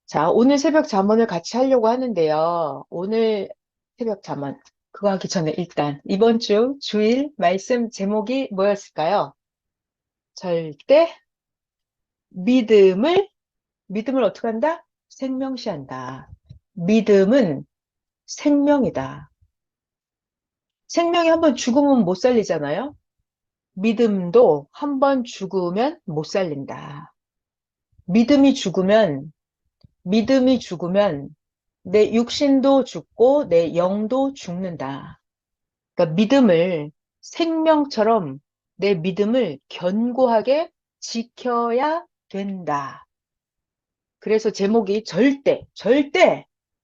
자, 오늘 새벽 잠언을 같이 하려고 하는데요. 오늘 새벽 잠언, 그거 하기 전에 일단 이번 주 주일 말씀 제목이 뭐였을까요? 절대 믿음을, 믿음을 어떻게 한다? 생명시한다. 믿음은 생명이다. 생명이 한번 죽으면 못 살리잖아요? 믿음도 한번 죽으면 못 살린다. 믿음이 죽으면, 믿음이 죽으면 내 육신도 죽고 내 영도 죽는다. 그러니까 믿음을 생명처럼 내 믿음을 견고하게 지켜야 된다. 그래서 제목이 절대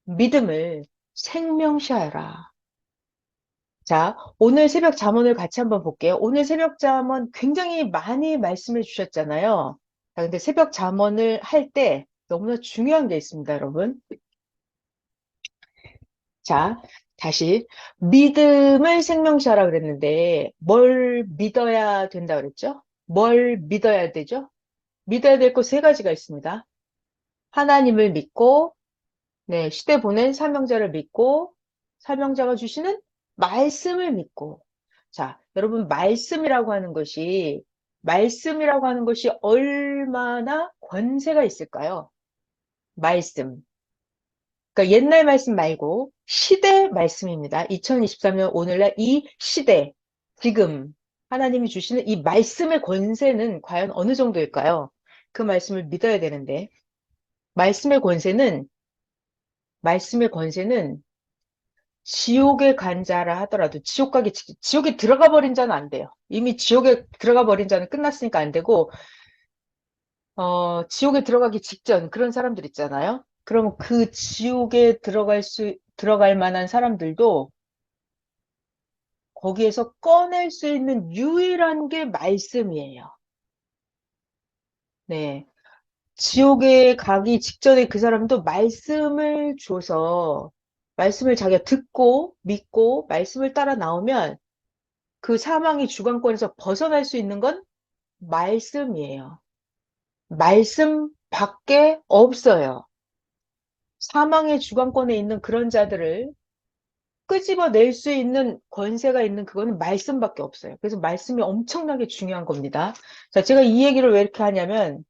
믿음을 생명시하라. 자, 오늘 새벽 잠언을 같이 한번 볼게요. 오늘 새벽 잠언 굉장히 많이 말씀해 주셨잖아요. 자, 근데 새벽 잠언을 할 때 너무나 중요한 게 있습니다, 여러분. 자, 다시 믿음을 생명시하라 그랬는데 뭘 믿어야 된다 그랬죠? 뭘 믿어야 되죠? 믿어야 될 것 세 가지가 있습니다. 하나님을 믿고, 네, 시대 보낸 사명자를 믿고, 사명자가 주시는 말씀을 믿고. 자, 여러분 말씀이라고 하는 것이 얼마나 권세가 있을까요? 말씀. 그러니까 옛날 말씀 말고 시대 말씀입니다. 2023년 오늘날 이 시대, 지금 하나님이 주시는 이 말씀의 권세는 과연 어느 정도일까요? 그 말씀을 믿어야 되는데, 말씀의 권세는, 말씀의 권세는 지옥에 간 자라 하더라도 지옥에 들어가 버린 자는 안 돼요. 이미 지옥에 들어가 버린 자는 끝났으니까 안 되고, 지옥에 들어가기 직전 그런 사람들 있잖아요. 그럼 그 지옥에 들어갈 만한 사람들도 거기에서 꺼낼 수 있는 유일한 게 말씀이에요. 네. 지옥에 가기 직전에 그 사람도 말씀을 줘서 말씀을 자기가 듣고 믿고 말씀을 따라 나오면 그 사망의 주관권에서 벗어날 수 있는 건 말씀이에요. 말씀밖에 없어요. 사망의 주관권에 있는 그런 자들을 끄집어낼 수 있는 권세가 있는 그거는 말씀밖에 없어요. 그래서 말씀이 엄청나게 중요한 겁니다. 자, 제가 이 얘기를 왜 이렇게 하냐면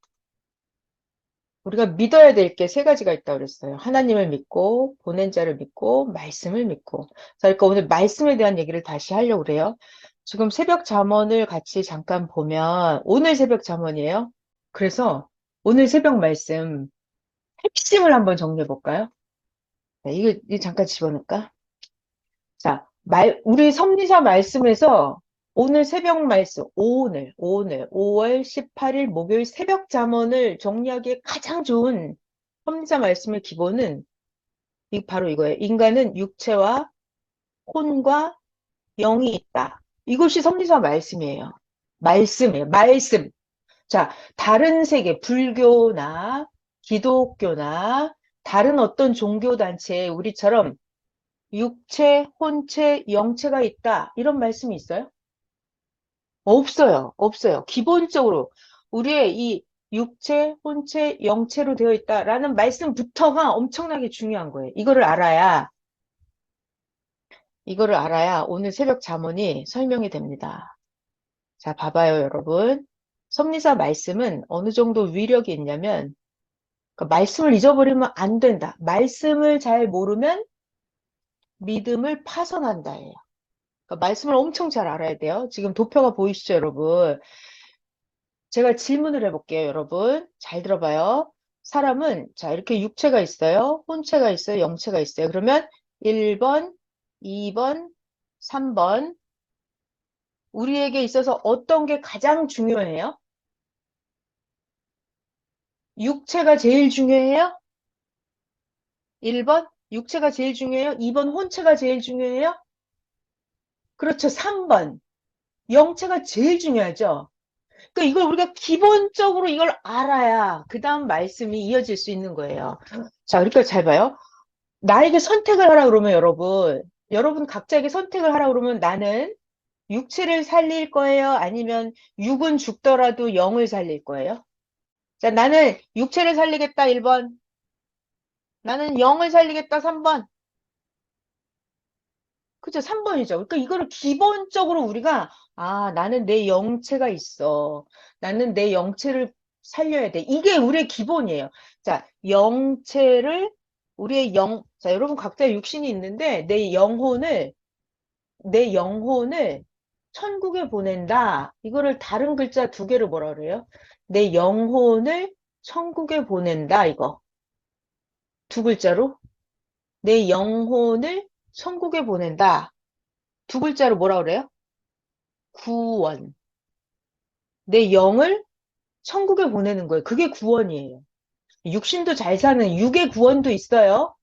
우리가 믿어야 될 게 세 가지가 있다고 그랬어요. 하나님을 믿고 보낸 자를 믿고 말씀을 믿고. 자, 그러니까 오늘 말씀에 대한 얘기를 다시 하려고 그래요. 지금 새벽 잠언을 같이 잠깐 보면 오늘 새벽 잠언이에요. 그래서 오늘 새벽 말씀 핵심을 한번 정리해 볼까요? 네, 이거 잠깐 집어넣을까? 자, 우리 섭리사 말씀에서 오늘 새벽 말씀, 오늘, 5월 18일 목요일 새벽 잠언을 정리하기에 가장 좋은 섭리사 말씀의 기본은 바로 이거예요. 인간은 육체와 혼과 영이 있다. 이것이 섭리사 말씀이에요. 말씀이에요. 말씀. 자, 다른 세계, 불교나 기독교나 다른 어떤 종교단체에 우리처럼 육체, 혼체, 영체가 있다. 이런 말씀이 있어요? 없어요. 없어요. 기본적으로 우리의 이 육체, 혼체, 영체로 되어 있다라는 말씀부터가 엄청나게 중요한 거예요. 이거를 알아야 오늘 새벽 잠언이 설명이 됩니다. 자, 봐봐요, 여러분. 섭리사 말씀은 어느 정도 위력이 있냐면, 그러니까 말씀을 잊어버리면 안 된다. 말씀을 잘 모르면 믿음을 파손한다예요. 그러니까 말씀을 엄청 잘 알아야 돼요. 지금 도표가 보이시죠, 여러분? 제가 질문을 해볼게요, 여러분. 잘 들어봐요. 사람은, 자, 이렇게 육체가 있어요. 혼체가 있어요. 영체가 있어요. 그러면 1번, 2번, 3번. 우리에게 있어서 어떤 게 가장 중요해요? 육체가 제일 중요해요? 1번, 육체가 제일 중요해요? 2번, 혼체가 제일 중요해요? 그렇죠. 3번, 영체가 제일 중요하죠. 그러니까 이걸 우리가 기본적으로 이걸 알아야 그 다음 말씀이 이어질 수 있는 거예요. 자, 그러니까 잘 봐요. 나에게 선택을 하라 그러면 여러분 각자에게 선택을 하라 그러면 나는 육체를 살릴 거예요? 아니면 육은 죽더라도 영을 살릴 거예요? 자, 나는 육체를 살리겠다, 1번. 나는 영을 살리겠다. 3번. 그죠? 3번이죠. 그러니까 이거를 기본적으로 우리가, 아, 나는 내 영체가 있어. 나는 내 영체를 살려야 돼. 이게 우리의 기본이에요. 자, 우리의 자, 여러분 각자 육신이 있는데, 내 영혼을 천국에 보낸다. 이거를 다른 글자 두 개를 뭐라 그래요? 내 영혼을 천국에 보낸다. 이거. 두 글자로. 내 영혼을 천국에 보낸다. 두 글자로 뭐라 그래요? 구원. 내 영을 천국에 보내는 거예요. 그게 구원이에요. 육신도 잘 사는 육의 구원도 있어요.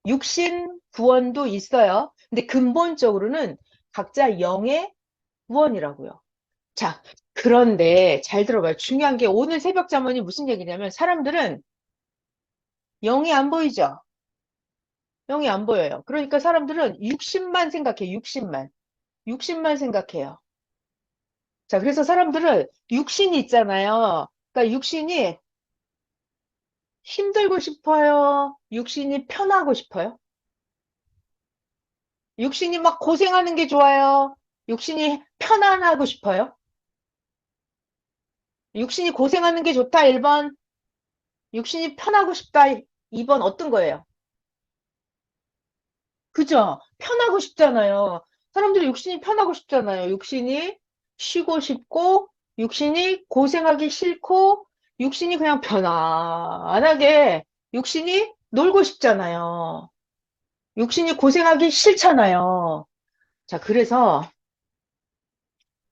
육신 구원도 있어요. 근데 근본적으로는 각자 영의 구원이라고요. 자, 그런데 잘 들어봐요. 중요한 게 오늘 새벽 잠언이 무슨 얘기냐면 사람들은 영이 안 보이죠? 영이 안 보여요. 그러니까 사람들은 육신만 생각해, 육신만. 육신만 생각해요. 자, 그래서 사람들은 육신이 있잖아요. 그러니까 육신이 힘들고 싶어요? 육신이 편하고 싶어요? 육신이 막 고생하는 게 좋아요? 육신이 편안하고 싶어요? 육신이 고생하는 게 좋다, 1번. 육신이 편하고 싶다, 2번. 어떤 거예요? 그죠? 편하고 싶잖아요. 사람들이 육신이 편하고 싶잖아요. 육신이 쉬고 싶고, 육신이 고생하기 싫고, 육신이 그냥 편안하게, 육신이 놀고 싶잖아요. 육신이 고생하기 싫잖아요. 자, 그래서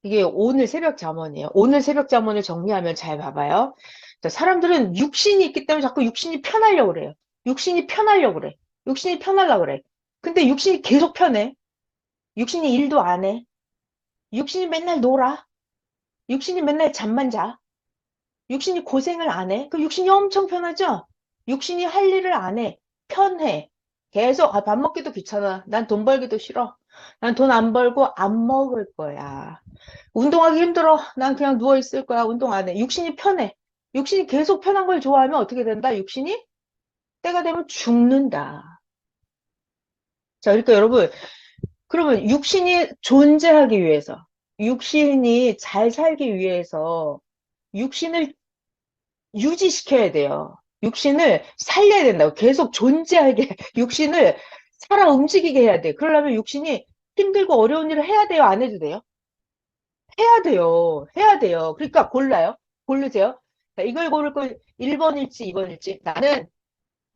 이게 오늘 새벽 잠언이에요. 오늘 새벽 잠언을 정리하면 잘 봐봐요. 자, 사람들은 육신이 있기 때문에 자꾸 육신이 편하려고 그래요. 육신이 편하려고 그래. 육신이 편하려고 그래. 근데 육신이 계속 편해. 육신이 일도 안 해. 육신이 맨날 놀아. 육신이 맨날 잠만 자. 육신이 고생을 안 해. 그 육신이 엄청 편하죠? 육신이 할 일을 안 해. 편해. 계속, 아, 밥 먹기도 귀찮아. 난 돈 벌기도 싫어. 난 돈 안 벌고 안 먹을 거야. 운동하기 힘들어. 난 그냥 누워 있을 거야. 운동 안 해. 육신이 편해. 육신이 계속 편한 걸 좋아하면 어떻게 된다? 육신이 때가 되면 죽는다. 자, 그러니까 여러분, 그러면 육신이 존재하기 위해서, 육신이 잘 살기 위해서 육신을 유지시켜야 돼요. 육신을 살려야 된다고. 계속 존재하게, 육신을 살아 움직이게 해야 돼. 그러려면 육신이 힘들고 어려운 일을 해야 돼요? 안 해도 돼요? 해야 돼요. 해야 돼요. 그러니까 골라요. 고르세요. 자, 이걸 고를 거 1번일지 2번일지. 나는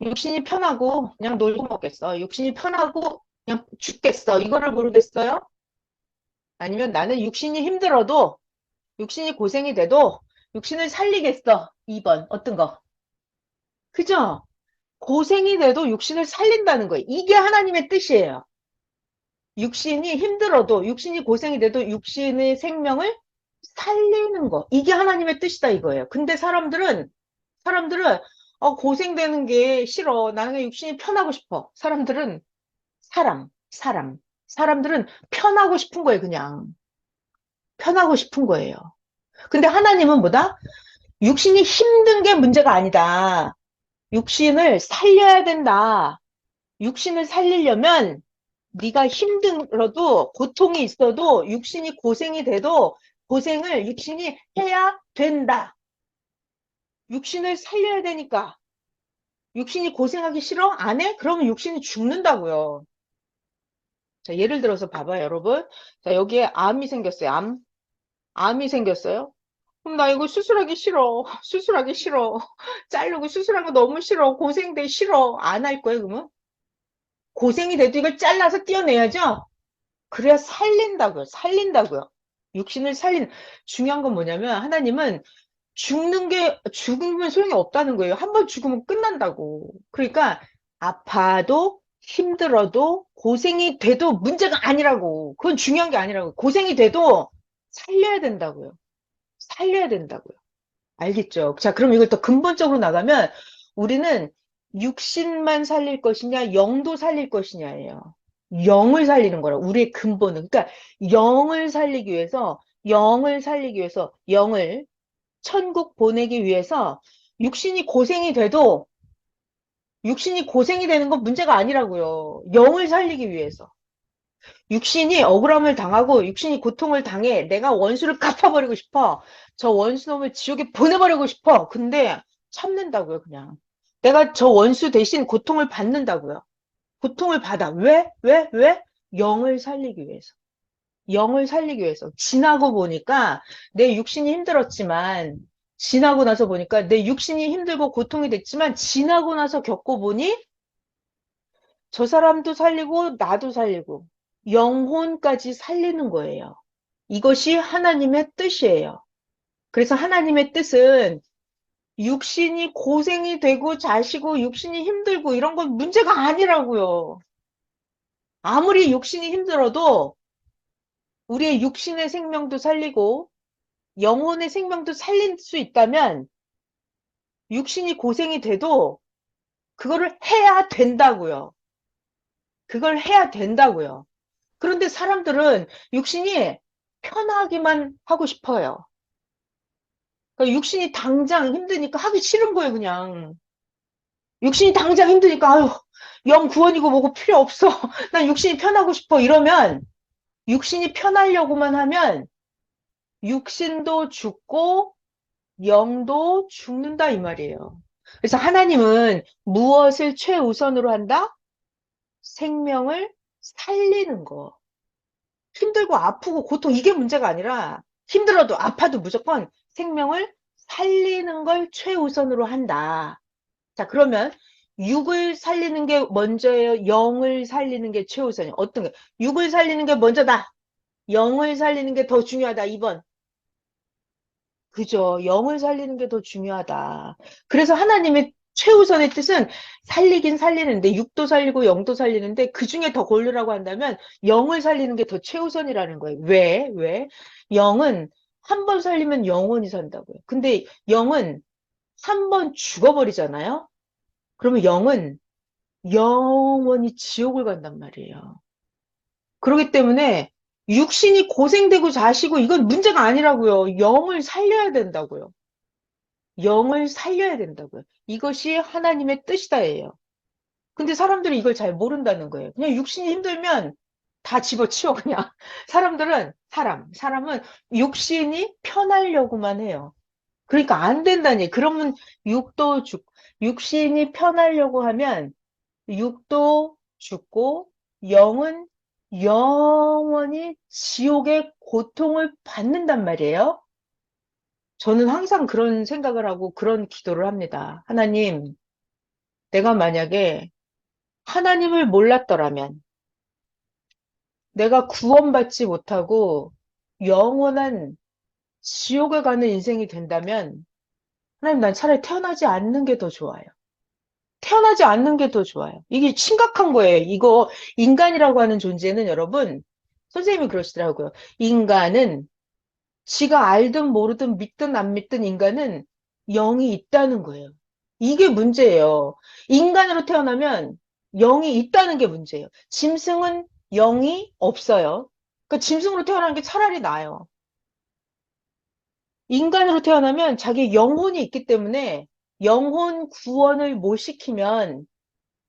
육신이 편하고 그냥 놀고 먹겠어. 육신이 편하고 그냥 죽겠어. 이거를 고르겠어요? 아니면 나는 육신이 힘들어도 육신이 고생이 돼도 육신을 살리겠어. 2번. 어떤 거? 그죠? 고생이 돼도 육신을 살린다는 거예요. 이게 하나님의 뜻이에요. 육신이 힘들어도 육신이 고생이 돼도 육신의 생명을 살리는 거. 이게 하나님의 뜻이다 이거예요. 근데 사람들은 고생되는 게 싫어. 나는 그냥 육신이 편하고 싶어. 사람들은 편하고 싶은 거예요, 그냥. 편하고 싶은 거예요. 근데 하나님은 뭐다? 육신이 힘든 게 문제가 아니다. 육신을 살려야 된다. 육신을 살리려면 네가 힘들어도 고통이 있어도 육신이 고생이 돼도 고생을 육신이 해야 된다. 육신을 살려야 되니까. 육신이 고생하기 싫어? 안 해? 그러면 육신이 죽는다고요. 자, 예를 들어서 봐봐요, 여러분. 자, 여기에 암이 생겼어요. 암이 생겼어요. 그럼 나 이거 수술하기 싫어. 수술하기 싫어. 자르고 수술한 거 너무 싫어. 고생돼 싫어. 안 할 거예요, 그러면? 고생이 돼도 이걸 잘라서 떼어내야죠? 그래야 살린다고요. 살린다고요. 육신을 중요한 건 뭐냐면, 하나님은 죽으면 소용이 없다는 거예요. 한 번 죽으면 끝난다고. 그러니까, 아파도, 힘들어도, 고생이 돼도 문제가 아니라고. 그건 중요한 게 아니라고. 고생이 돼도 살려야 된다고요. 살려야 된다고요. 알겠죠? 자, 그럼 이걸 또 근본적으로 나가면, 우리는 육신만 살릴 것이냐, 영도 살릴 것이냐예요. 영을 살리는 거라, 우리의 근본은. 그러니까, 영을 천국 보내기 위해서 육신이 고생이 돼도 육신이 고생이 되는 건 문제가 아니라고요. 영을 살리기 위해서. 육신이 억울함을 당하고 육신이 고통을 당해. 내가 원수를 갚아버리고 싶어. 저 원수놈을 지옥에 보내버리고 싶어. 근데 참는다고요, 그냥. 내가 저 원수 대신 고통을 받는다고요. 고통을 받아. 왜? 왜? 왜? 영을 살리기 위해서. 영을 살리기 위해서. 지나고 보니까 내 육신이 힘들었지만, 지나고 나서 보니까 내 육신이 힘들고 고통이 됐지만, 지나고 나서 겪어보니 저 사람도 살리고 나도 살리고 영혼까지 살리는 거예요. 이것이 하나님의 뜻이에요. 그래서 하나님의 뜻은 육신이 고생이 되고 자시고 육신이 힘들고 이런 건 문제가 아니라고요. 아무리 육신이 힘들어도 우리의 육신의 생명도 살리고 영혼의 생명도 살릴 수 있다면 육신이 고생이 돼도 그거를 해야 된다고요. 그걸 해야 된다고요. 그런데 사람들은 육신이 편하기만 하고 싶어요. 그러니까 육신이 당장 힘드니까 하기 싫은 거예요, 그냥. 육신이 당장 힘드니까, 아유, 영 구원이고 뭐고 필요 없어. 난 육신이 편하고 싶어. 이러면, 육신이 편하려고만 하면, 육신도 죽고, 영도 죽는다, 이 말이에요. 그래서 하나님은 무엇을 최우선으로 한다? 생명을 살리는 거. 힘들고 아프고 고통, 이게 문제가 아니라, 힘들어도 아파도 무조건 생명을 살리는 걸 최우선으로 한다. 자, 그러면 육을 살리는 게 먼저예요? 영을 살리는 게 최우선이에요? 어떤 게? 육을 살리는 게 먼저다. 영을 살리는 게 더 중요하다. 2번. 그죠. 영을 살리는 게 더 중요하다. 그래서 하나님의 최우선의 뜻은 살리긴 살리는데, 육도 살리고 영도 살리는데, 그 중에 더 고르라고 한다면, 영을 살리는 게 더 최우선이라는 거예요. 왜? 왜? 영은 한 번 살리면 영원히 산다고요. 근데 영은 한 번 죽어버리잖아요? 그러면 영은 영원히 지옥을 간단 말이에요. 그렇기 때문에 육신이 고생되고 자시고 이건 문제가 아니라고요. 영을 살려야 된다고요. 영을 살려야 된다고요. 이것이 하나님의 뜻이다예요. 근데 사람들이 이걸 잘 모른다는 거예요. 그냥 육신이 힘들면 다 집어치워 그냥. 사람은 육신이 편하려고만 해요. 그러니까 안 된다니. 그러면 육도 죽, 육신이 편하려고 하면 육도 죽고 영은 영원히 지옥의 고통을 받는단 말이에요. 저는 항상 그런 생각을 하고 그런 기도를 합니다. 하나님, 내가 만약에 하나님을 몰랐더라면 내가 구원받지 못하고 영원한 지옥에 가는 인생이 된다면 하나님, 난 차라리 태어나지 않는 게 더 좋아요. 태어나지 않는 게 더 좋아요. 이게 심각한 거예요. 이거 인간이라고 하는 존재는 여러분, 선생님이 그러시더라고요. 인간은 지가 알든 모르든 믿든 안 믿든 인간은 영이 있다는 거예요. 이게 문제예요. 인간으로 태어나면 영이 있다는 게 문제예요. 짐승은 영이 없어요. 그러니까 짐승으로 태어나는 게 차라리 나아요. 인간으로 태어나면 자기 영혼이 있기 때문에 영혼 구원을 못 시키면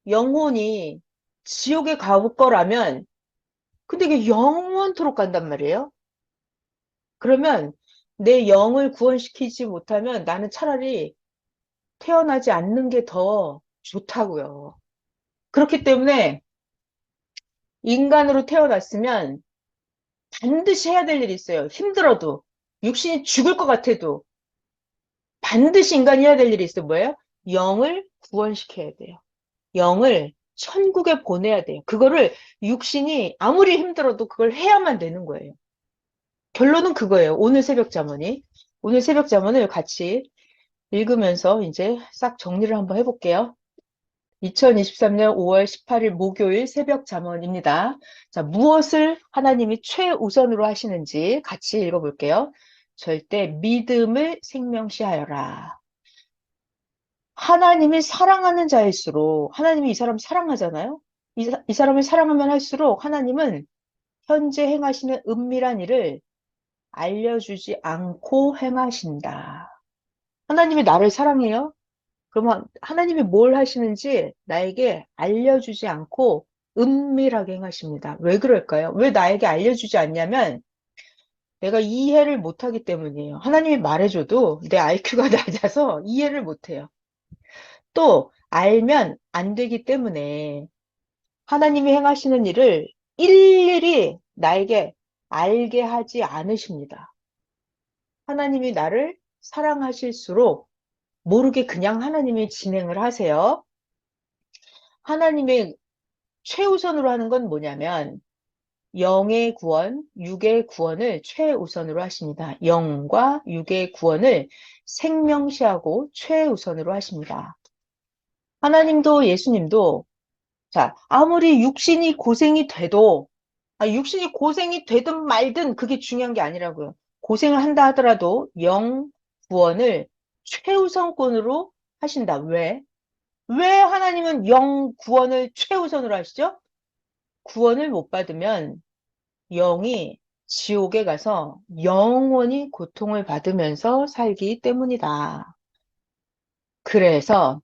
영혼이 지옥에 갈 거라면, 근데 이게 영원토록 간단 말이에요? 그러면 내 영을 구원시키지 못하면 나는 차라리 태어나지 않는 게 더 좋다고요. 그렇기 때문에 인간으로 태어났으면 반드시 해야 될 일이 있어요. 힘들어도, 육신이 죽을 것 같아도 반드시 인간이 해야 될 일이 있어요. 뭐예요? 영을 구원시켜야 돼요. 영을 천국에 보내야 돼요. 그거를 육신이 아무리 힘들어도 그걸 해야만 되는 거예요. 결론은 그거예요. 오늘 새벽 잠언이. 오늘 새벽 잠언을 같이 읽으면서 이제 싹 정리를 한번 해볼게요. 2023년 5월 18일 목요일 새벽 잠언입니다. 자, 무엇을 하나님이 최우선으로 하시는지 같이 읽어볼게요. 절대 믿음을 생명시하여라. 하나님이 사랑하는 자일수록 하나님이 이 사람 사랑하잖아요. 이 사람을 사랑하면 할수록 하나님은 현재 행하시는 은밀한 일을 알려주지 않고 행하신다. 하나님이 나를 사랑해요? 그러면 하나님이 뭘 하시는지 나에게 알려주지 않고 은밀하게 행하십니다. 왜 그럴까요? 왜 나에게 알려주지 않냐면 내가 이해를 못하기 때문이에요. 하나님이 말해줘도 내 IQ가 낮아서 이해를 못해요. 또 알면 안 되기 때문에 하나님이 행하시는 일을 일일이 나에게 알게 하지 않으십니다. 하나님이 나를 사랑하실수록 모르게 그냥 하나님이 진행을 하세요. 하나님의 최우선으로 하는 건 뭐냐면 영의 구원, 육의 구원을 최우선으로 하십니다. 영과 육의 구원을 생명시하고 최우선으로 하십니다. 하나님도 예수님도 자, 아무리 육신이 고생이 돼도 육신이 고생이 되든 말든 그게 중요한 게 아니라고요. 고생을 한다 하더라도 영 구원을 최우선권으로 하신다. 왜? 왜 하나님은 영 구원을 최우선으로 하시죠? 구원을 못 받으면 영이 지옥에 가서 영원히 고통을 받으면서 살기 때문이다. 그래서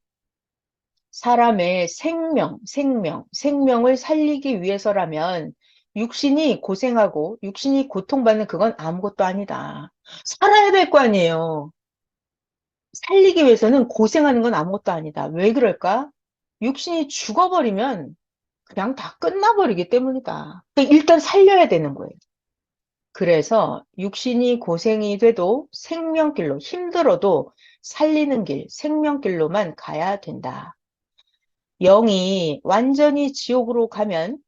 사람의 생명을 살리기 위해서라면 육신이 고생하고 육신이 고통받는 그건 아무것도 아니다. 살아야 될 거 아니에요. 살리기 위해서는 고생하는 건 아무것도 아니다. 왜 그럴까? 육신이 죽어버리면 그냥 다 끝나버리기 때문이다. 그러니까 일단 살려야 되는 거예요. 그래서 육신이 고생이 돼도 생명길로 힘들어도 살리는 길, 생명길로만 가야 된다. 영이 완전히 지옥으로 가면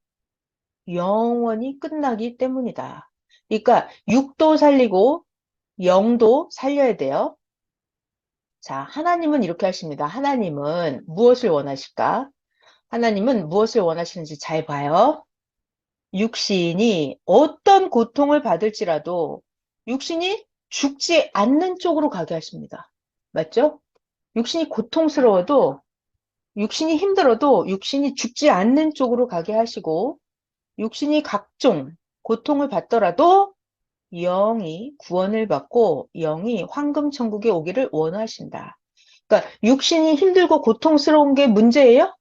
영원히 끝나기 때문이다. 그러니까 육도 살리고 영도 살려야 돼요. 자, 하나님은 이렇게 하십니다. 하나님은 무엇을 원하실까? 하나님은 무엇을 원하시는지 잘 봐요. 육신이 어떤 고통을 받을지라도 육신이 죽지 않는 쪽으로 가게 하십니다. 맞죠? 육신이 고통스러워도 육신이 힘들어도 육신이 죽지 않는 쪽으로 가게 하시고 육신이 각종 고통을 받더라도 영이 구원을 받고 영이 황금천국에 오기를 원하신다. 그러니까 육신이 힘들고 고통스러운 게 문제예요?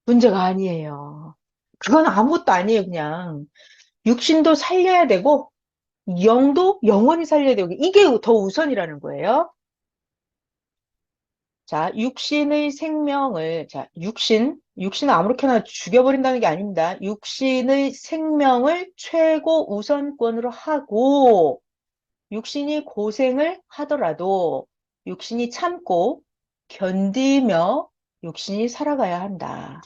문제가 아니에요. 그건 아무것도 아니에요, 그냥. 육신도 살려야 되고 영도 영원히 살려야 되고 이게 더 우선이라는 거예요. 자, 육신의 생명을 자, 육신을 아무렇게나 죽여버린다는 게 아닙니다. 육신의 생명을 최고 우선권으로 하고 육신이 고생을 하더라도 육신이 참고 견디며 육신이 살아가야 한다.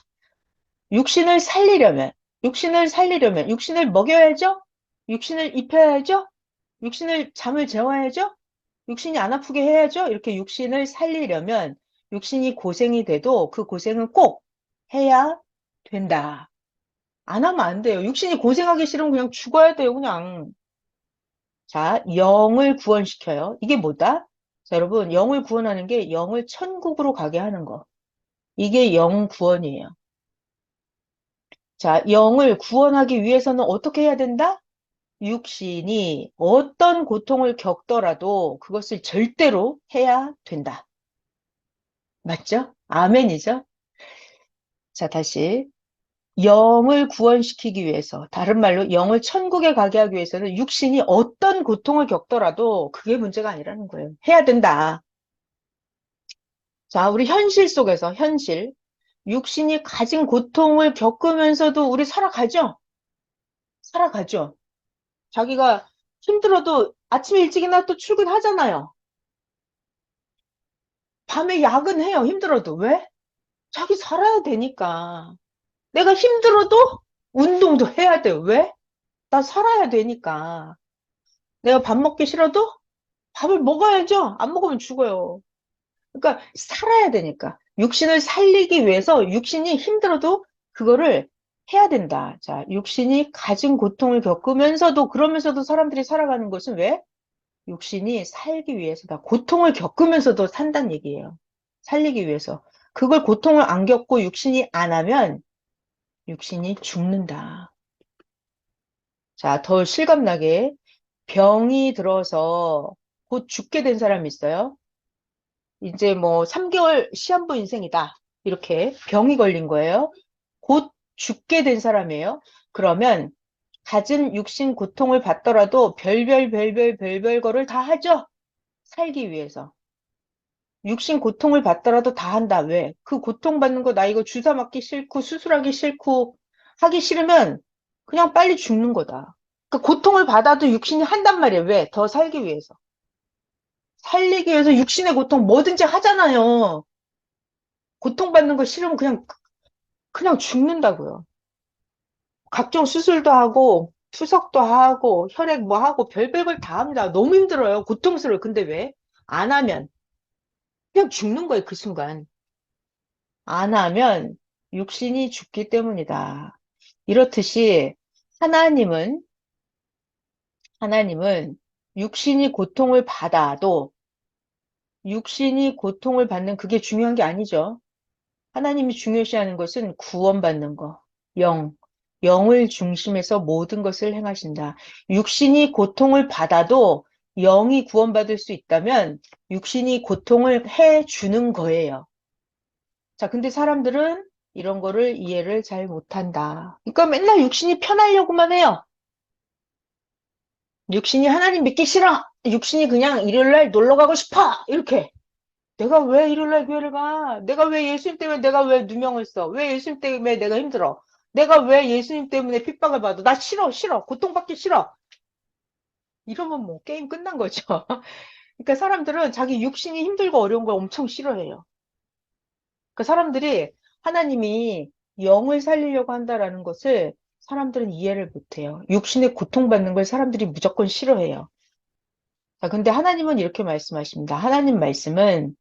육신을 살리려면, 육신을 먹여야죠? 육신을 입혀야죠? 육신을 잠을 재워야죠? 육신이 안 아프게 해야죠? 이렇게 육신을 살리려면 육신이 고생이 돼도 그 고생은 꼭 해야 된다. 안 하면 안 돼요. 육신이 고생하기 싫으면 그냥 죽어야 돼요, 그냥. 자, 영을 구원시켜요. 이게 뭐다? 자, 여러분, 영을 구원하는 게 영을 천국으로 가게 하는 거. 이게 영 구원이에요. 자, 영을 구원하기 위해서는 어떻게 해야 된다? 육신이 어떤 고통을 겪더라도 그것을 절대로 해야 된다. 맞죠? 아멘이죠? 자, 다시. 영을 구원시키기 위해서, 다른 말로 영을 천국에 가게 하기 위해서는 육신이 어떤 고통을 겪더라도 그게 문제가 아니라는 거예요. 해야 된다. 자, 우리 현실 속에서, 육신이 가진 고통을 겪으면서도 우리 살아가죠? 살아가죠? 자기가 힘들어도 아침에 일찍 일어나 또 출근하잖아요. 밤에 야근해요. 힘들어도. 왜? 자기 살아야 되니까. 내가 힘들어도 운동도 해야 돼요. 왜? 나 살아야 되니까. 내가 밥 먹기 싫어도 밥을 먹어야죠. 안 먹으면 죽어요. 그러니까 살아야 되니까. 육신을 살리기 위해서 육신이 힘들어도 그거를 해야 된다. 자, 육신이 가진 고통을 겪으면서도 그러면서도 사람들이 살아가는 것은 왜? 육신이 살기 위해서다. 고통을 겪으면서도 산다는 얘기예요. 살리기 위해서. 그걸 고통을 안 겪고 육신이 안 하면 육신이 죽는다. 자, 더 실감나게 병이 들어서 곧 죽게 된 사람이 있어요. 이제 뭐 3개월 시한부 인생이다. 이렇게 병이 걸린 거예요. 곧 죽게 된 사람이에요. 그러면 갖은 육신 고통을 받더라도 별별 거를 다 하죠. 살기 위해서. 육신 고통을 받더라도 다 한다. 왜? 그 고통받는 거 나 이거 주사 맞기 싫고 수술하기 싫고 하기 싫으면 그냥 빨리 죽는 거다. 그 고통을 받아도 육신이 한단 말이에요. 왜? 더 살기 위해서. 살리기 위해서 육신의 고통 뭐든지 하잖아요. 고통받는 거 싫으면 그냥 죽는다고요. 각종 수술도 하고 투석도 하고 혈액 뭐 하고 별별 걸 다 합니다. 너무 힘들어요. 고통스러워요. 근데 왜? 안 하면 그냥 죽는 거예요. 그 순간. 안 하면 육신이 죽기 때문이다. 이렇듯이 하나님은, 하나님은 육신이 고통을 받아도 육신이 고통을 받는 그게 중요한 게 아니죠. 하나님이 중요시하는 것은 구원받는 거, 영, 영을 중심해서 모든 것을 행하신다. 육신이 고통을 받아도 영이 구원받을 수 있다면 육신이 고통을 해 주는 거예요. 자, 근데 사람들은 이런 거를 이해를 잘 못한다. 그러니까 맨날 육신이 편하려고만 해요. 육신이 하나님 믿기 싫어. 육신이 그냥 일요일날 놀러 가고 싶어. 이렇게. 내가 왜 일요일날 교회를 가? 내가 왜 예수님 때문에 내가 왜 누명을 써? 왜 예수님 때문에 내가 힘들어? 내가 왜 예수님 때문에 핍박을 받아? 나 싫어, 싫어. 고통받기 싫어. 이러면 뭐 게임 끝난 거죠. 그러니까 사람들은 자기 육신이 힘들고 어려운 걸 엄청 싫어해요. 그 사람들이 하나님이 영을 살리려고 한다라는 것을 사람들은 이해를 못해요. 육신의 고통받는 걸 사람들이 무조건 싫어해요. 자, 근데 하나님은 이렇게 말씀하십니다. 하나님 말씀은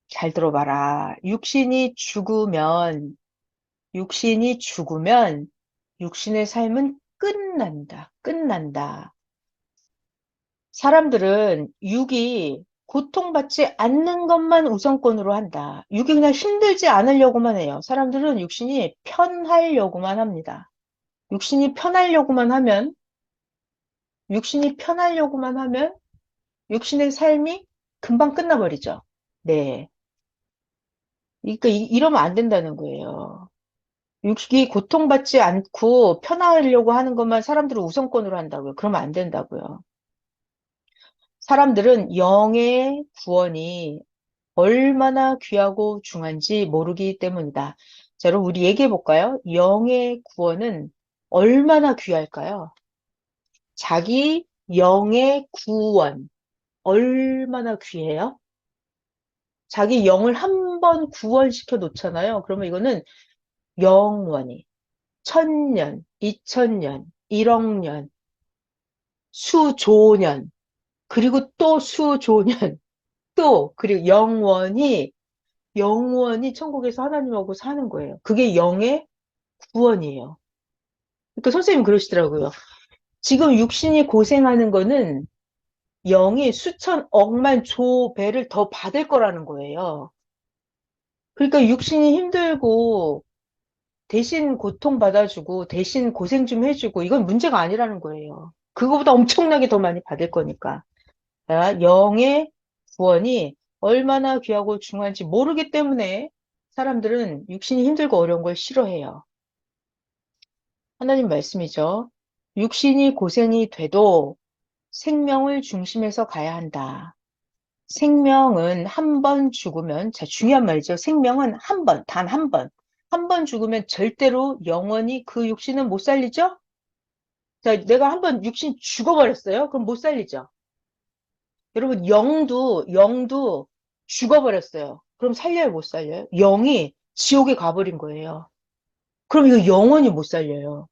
잘 들어봐라. 육신이 죽으면 육신의 삶은 끝난다. 끝난다. 사람들은 육이 고통받지 않는 것만 우선권으로 한다. 육이 그냥 힘들지 않으려고만 해요. 사람들은 육신이 편하려고만 합니다. 육신이 편하려고만 하면, 육신이 편하려고만 하면 육신의 삶이 금방 끝나버리죠. 네. 그러니까 이러면 안 된다는 거예요. 육이 고통받지 않고 편하려고 하는 것만 사람들은 우선권으로 한다고요. 그러면 안 된다고요. 사람들은 영의 구원이 얼마나 귀하고 중한지 모르기 때문이다. 자, 여러분, 우리 얘기해 볼까요? 영의 구원은 얼마나 귀할까요? 자기 영의 구원, 얼마나 귀해요? 자기 영을 한 번 구원시켜 놓잖아요. 그러면 이거는 영원히, 1000년, 2000년, 1억 년, 수조년, 그리고 또 수조년, 또, 그리고 영원히 천국에서 하나님하고 사는 거예요. 그게 영의 구원이에요. 그러니까 선생님 그러시더라고요. 지금 육신이 고생하는 거는 영이 수천 억만 조 배를 더 받을 거라는 거예요. 그러니까 육신이 힘들고 대신 고통받아주고 대신 고생 좀 해주고 이건 문제가 아니라는 거예요. 그거보다 엄청나게 더 많이 받을 거니까. 자, 영의 구원이 얼마나 귀하고 중요한지 모르기 때문에 사람들은 육신이 힘들고 어려운 걸 싫어해요. 하나님 말씀이죠. 육신이 고생이 돼도 생명을 중심해서 가야 한다. 생명은 한 번 죽으면, 자, 중요한 말이죠. 생명은 한 번, 단 한 번. 한 번 죽으면 절대로 영원히 그 육신은 못 살리죠? 자, 내가 한 번 육신 죽어버렸어요? 그럼 못 살리죠? 여러분, 영도 죽어버렸어요. 그럼 살려요, 못 살려요? 영이 지옥에 가버린 거예요. 그럼 이거 영원히 못 살려요.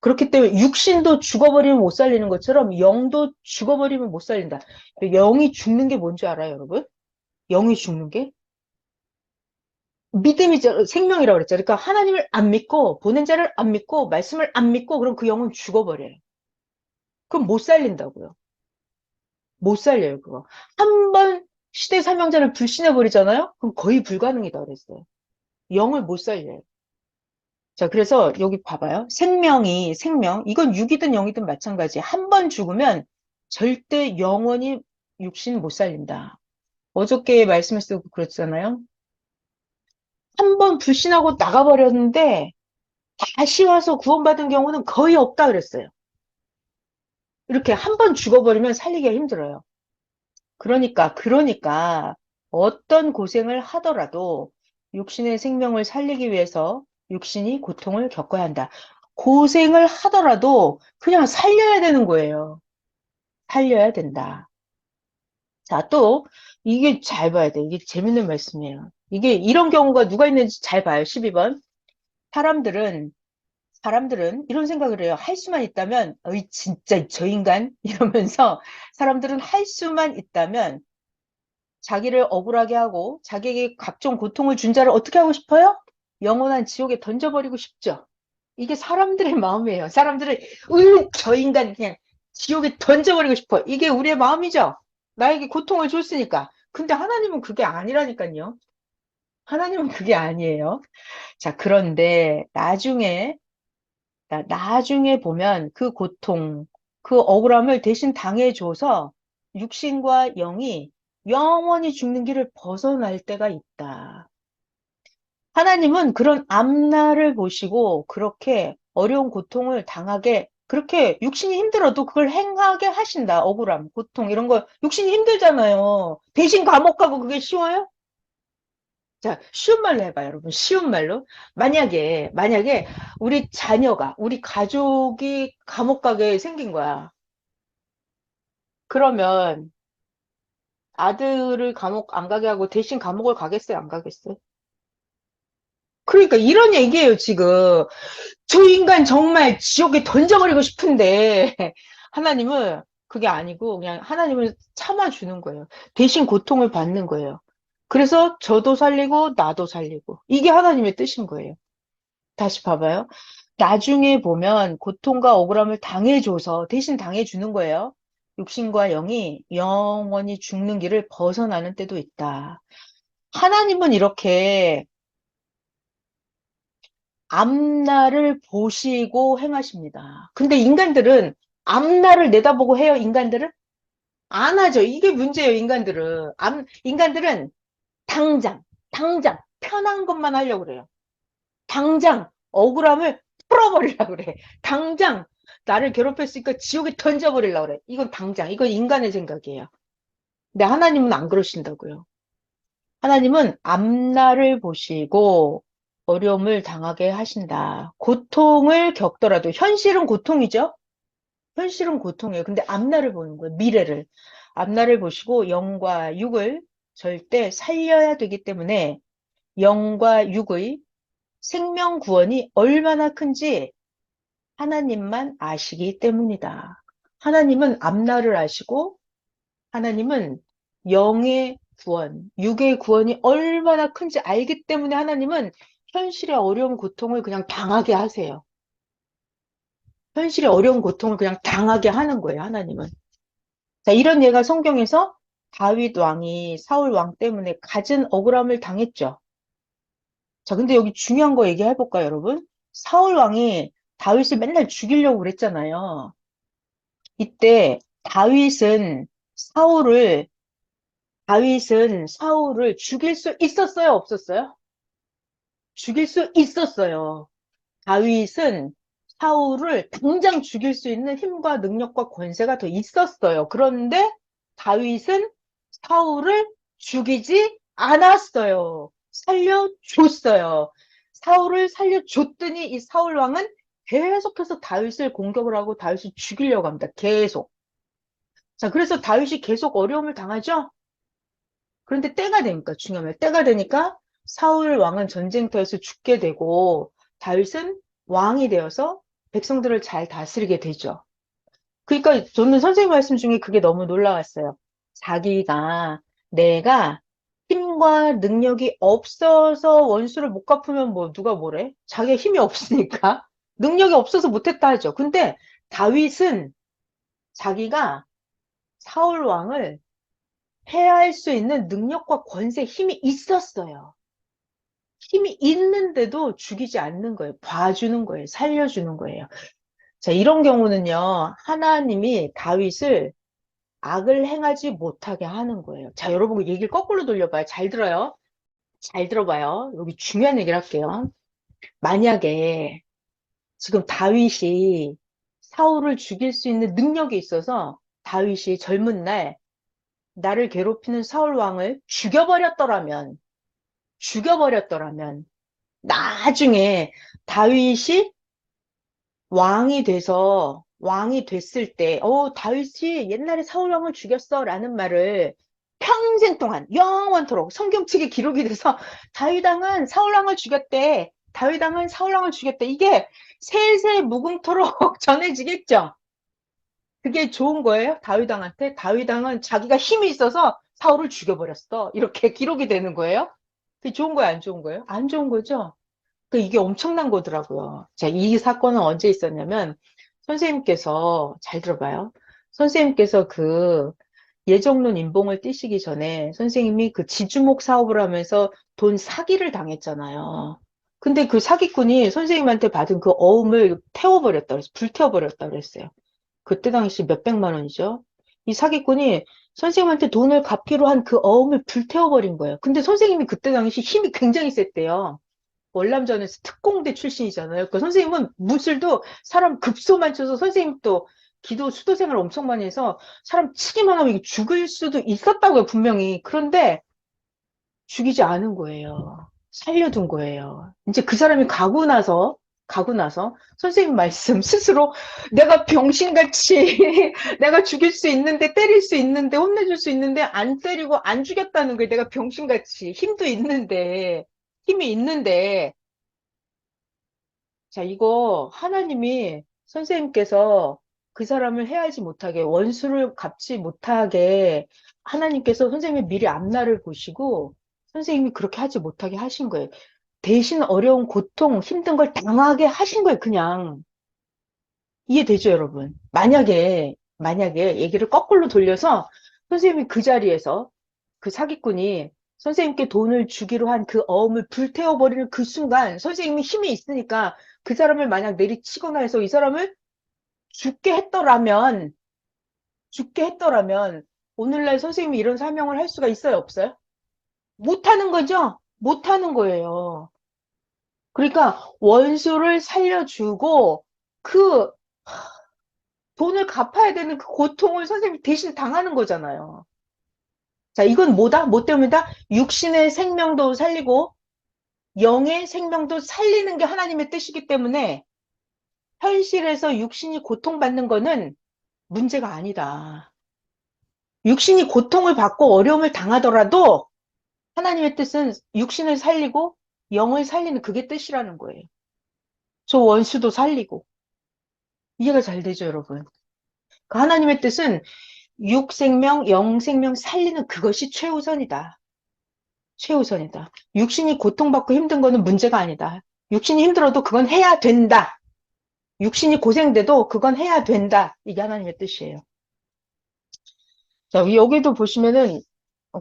그렇기 때문에 육신도 죽어버리면 못 살리는 것처럼 영도 죽어버리면 못 살린다. 영이 죽는 게 뭔지 알아요, 여러분? 영이 죽는 게? 믿음이 생명이라고 그랬죠. 그러니까 하나님을 안 믿고, 보낸 자를 안 믿고, 말씀을 안 믿고, 그럼 그 영은 죽어버려요. 그럼 못 살린다고요. 못 살려요, 그거. 한 번 시대 사명자를 불신해버리잖아요? 그럼 거의 불가능이다 그랬어요. 영을 못 살려요. 자, 그래서 여기 봐봐요. 생명, 이건 육이든 영이든 마찬가지. 한 번 죽으면 절대 영원히 육신 못 살린다. 어저께 말씀에서도 그렇잖아요. 한 번 불신하고 나가버렸는데 다시 와서 구원받은 경우는 거의 없다 그랬어요. 이렇게 한 번 죽어버리면 살리기가 힘들어요. 그러니까 어떤 고생을 하더라도 육신의 생명을 살리기 위해서 육신이 고통을 겪어야 한다. 고생을 하더라도 그냥 살려야 되는 거예요. 살려야 된다. 자, 또 이게 잘 봐야 돼. 이게 재밌는 말씀이에요. 이게 이런 경우가 누가 있는지 잘 봐요. 12번. 사람들은 이런 생각을 해요. 할 수만 있다면, 어이, 진짜 저 인간? 이러면서 사람들은 할 수만 있다면 자기를 억울하게 하고 자기에게 각종 고통을 준 자를 어떻게 하고 싶어요? 영원한 지옥에 던져버리고 싶죠. 이게 사람들의 마음이에요. 사람들은, 저 인간 그냥 지옥에 던져버리고 싶어. 이게 우리의 마음이죠. 나에게 고통을 줬으니까. 근데 하나님은 그게 아니라니까요. 하나님은 그게 아니에요. 자, 그런데 나중에 보면 그 고통, 그 억울함을 대신 당해줘서 육신과 영이 영원히 죽는 길을 벗어날 때가 있다. 하나님은 그런 앞날을 보시고 그렇게 어려운 고통을 당하게 그렇게 육신이 힘들어도 그걸 행하게 하신다. 억울함, 고통 이런 거 육신이 힘들잖아요. 대신 감옥 가고 그게 쉬워요? 자, 쉬운 말로 해봐요, 여러분. 쉬운 말로. 만약에 우리 가족이 감옥 가게 생긴 거야. 그러면 아들을 감옥 안 가게 하고 대신 감옥을 가겠어요? 안 가겠어요? 그러니까 이런 얘기예요, 지금. 저 인간 정말 지옥에 던져버리고 싶은데, 하나님은 그게 아니고, 그냥 하나님은 참아주는 거예요. 대신 고통을 받는 거예요. 그래서 저도 살리고, 나도 살리고. 이게 하나님의 뜻인 거예요. 다시 봐봐요. 나중에 보면 고통과 억울함을 당해줘서 대신 당해주는 거예요. 육신과 영이 영원히 죽는 길을 벗어나는 때도 있다. 하나님은 이렇게 앞날을 보시고 행하십니다. 근데 인간들은 앞날을 내다보고 해요, 인간들은? 안 하죠. 이게 문제예요, 인간들은. 인간들은 당장, 당장, 편한 것만 하려고 그래요. 당장 억울함을 풀어버리려고 그래. 당장 나를 괴롭혔으니까 지옥에 던져버리려고 그래. 이건 당장, 이건 인간의 생각이에요. 근데 하나님은 안 그러신다고요. 하나님은 앞날을 보시고 어려움을 당하게 하신다. 고통을 겪더라도 현실은 고통이죠. 현실은 고통이에요. 근데 앞날을 보는 거예요. 미래를. 앞날을 보시고 영과 육을 절대 살려야 되기 때문에 영과 육의 생명 구원이 얼마나 큰지 하나님만 아시기 때문이다. 하나님은 앞날을 아시고 하나님은 영의 구원, 육의 구원이 얼마나 큰지 알기 때문에 하나님은 현실의 어려운 고통을 그냥 당하게 하세요. 현실의 어려운 고통을 그냥 당하게 하는 거예요, 하나님은. 자, 이런 예가 성경에서 다윗 왕이 사울 왕 때문에 갖은 억울함을 당했죠. 자, 근데 여기 중요한 거 얘기해 볼까요, 여러분? 사울 왕이 다윗을 맨날 죽이려고 그랬잖아요. 이때 사울을, 다윗은 사울을 죽일 수 있었어요, 없었어요? 죽일 수 있었어요. 다윗은 사울을 당장 죽일 수 있는 힘과 능력과 권세가 더 있었어요. 그런데 다윗은 사울을 죽이지 않았어요. 살려줬어요. 사울을 살려줬더니 이 사울 왕은 계속해서 다윗을 공격을 하고 다윗을 죽이려고 합니다. 계속. 자, 그래서 다윗이 계속 어려움을 당하죠? 그런데 때가 되니까 중요해요. 때가 되니까 사울 왕은 전쟁터에서 죽게 되고 다윗은 왕이 되어서 백성들을 잘 다스리게 되죠. 그러니까 저는 선생님 말씀 중에 그게 너무 놀라웠어요. 내가 힘과 능력이 없어서 원수를 못 갚으면 뭐 누가 뭐래? 자기가 힘이 없으니까 능력이 없어서 못했다 하죠. 근데 다윗은 자기가 사울 왕을 해할 수 있는 능력과 권세, 힘이 있었어요. 힘이 있는데도 죽이지 않는 거예요. 봐주는 거예요. 살려주는 거예요. 자, 이런 경우는요, 하나님이 다윗을 악을 행하지 못하게 하는 거예요. 자, 여러분 얘기를 거꾸로 돌려봐요. 잘 들어요. 잘 들어봐요. 여기 중요한 얘기를 할게요. 만약에 지금 다윗이 사울을 죽일 수 있는 능력이 있어서 다윗이 젊은 날 나를 괴롭히는 사울 왕을 죽여버렸더라면 나중에 다윗이 왕이 됐을 때, 다윗이 옛날에 사울 왕을 죽였어 라는 말을 평생 동안 영원토록 성경책에 기록이 돼서 다윗 왕은 사울 왕을 죽였대. 다윗 왕은 사울 왕을 죽였대. 이게 세세 무궁토록 전해지겠죠. 그게 좋은 거예요? 다윗 왕한테? 다윗 왕은 자기가 힘이 있어서 사울을 죽여버렸어. 이렇게 기록이 되는 거예요? 그게 좋은 거예요? 안 좋은 거예요? 안 좋은 거죠? 이게 엄청난 거더라고요. 자, 이 사건은 언제 있었냐면, 선생님께서, 잘 들어봐요. 선생님께서 그 예정론 인봉을 띄시기 전에 선생님이 그 지주목 사업을 하면서 돈 사기를 당했잖아요. 근데 그 사기꾼이 선생님한테 받은 그 어음을 태워버렸다 그랬어요. 불태워버렸다 그랬어요. 그때 당시 몇백만 원이죠. 이 사기꾼이 선생님한테 돈을 갚기로 한 그 어음을 불태워버린 거예요. 근데 선생님이 그때 당시 힘이 굉장히 셌대요. 월남전에서 특공대 출신이잖아요. 그 선생님은 무술도 사람 급소만 쳐서 선생님도 기도 수도 생활 엄청 많이 해서 사람 치기만 하면 죽을 수도 있었다고요, 분명히. 그런데 죽이지 않은 거예요. 살려둔 거예요. 이제 그 사람이 가고 나서 선생님 말씀 스스로 내가 병신같이 내가 죽일 수 있는데 때릴 수 있는데 혼내줄 수 있는데 안 때리고 안 죽였다는 거예요. 내가 병신같이 힘이 있는데 자, 이거 하나님이 선생님께서 그 사람을 해하지 못하게, 원수를 갚지 못하게 하나님께서 선생님의 미리 앞날을 보시고 선생님이 그렇게 하지 못하게 하신 거예요. 대신 어려운 고통, 힘든 걸 당하게 하신 거예요, 그냥. 이해되죠, 여러분? 만약에 얘기를 거꾸로 돌려서 선생님이 그 자리에서 그 사기꾼이 선생님께 돈을 주기로 한 그 어음을 불태워버리는 그 순간 선생님이 힘이 있으니까 그 사람을 만약 내리치거나 해서 이 사람을 죽게 했더라면, 죽게 했더라면 오늘날 선생님이 이런 사명을 할 수가 있어요, 없어요? 못하는 거죠? 못하는 거예요. 그러니까 원수를 살려주고 그 돈을 갚아야 되는 그 고통을 선생님이 대신 당하는 거잖아요. 자, 이건 뭐다? 뭐 때문이다? 육신의 생명도 살리고 영의 생명도 살리는 게 하나님의 뜻이기 때문에 현실에서 육신이 고통받는 거는 문제가 아니다. 육신이 고통을 받고 어려움을 당하더라도 하나님의 뜻은 육신을 살리고 영을 살리는 그게 뜻이라는 거예요. 저 원수도 살리고. 이해가 잘 되죠, 여러분? 그 하나님의 뜻은 육생명, 영생명 살리는 그것이 최우선이다. 최우선이다. 육신이 고통받고 힘든 거는 문제가 아니다. 육신이 힘들어도 그건 해야 된다. 육신이 고생돼도 그건 해야 된다. 이게 하나님의 뜻이에요. 자, 여기도 보시면은,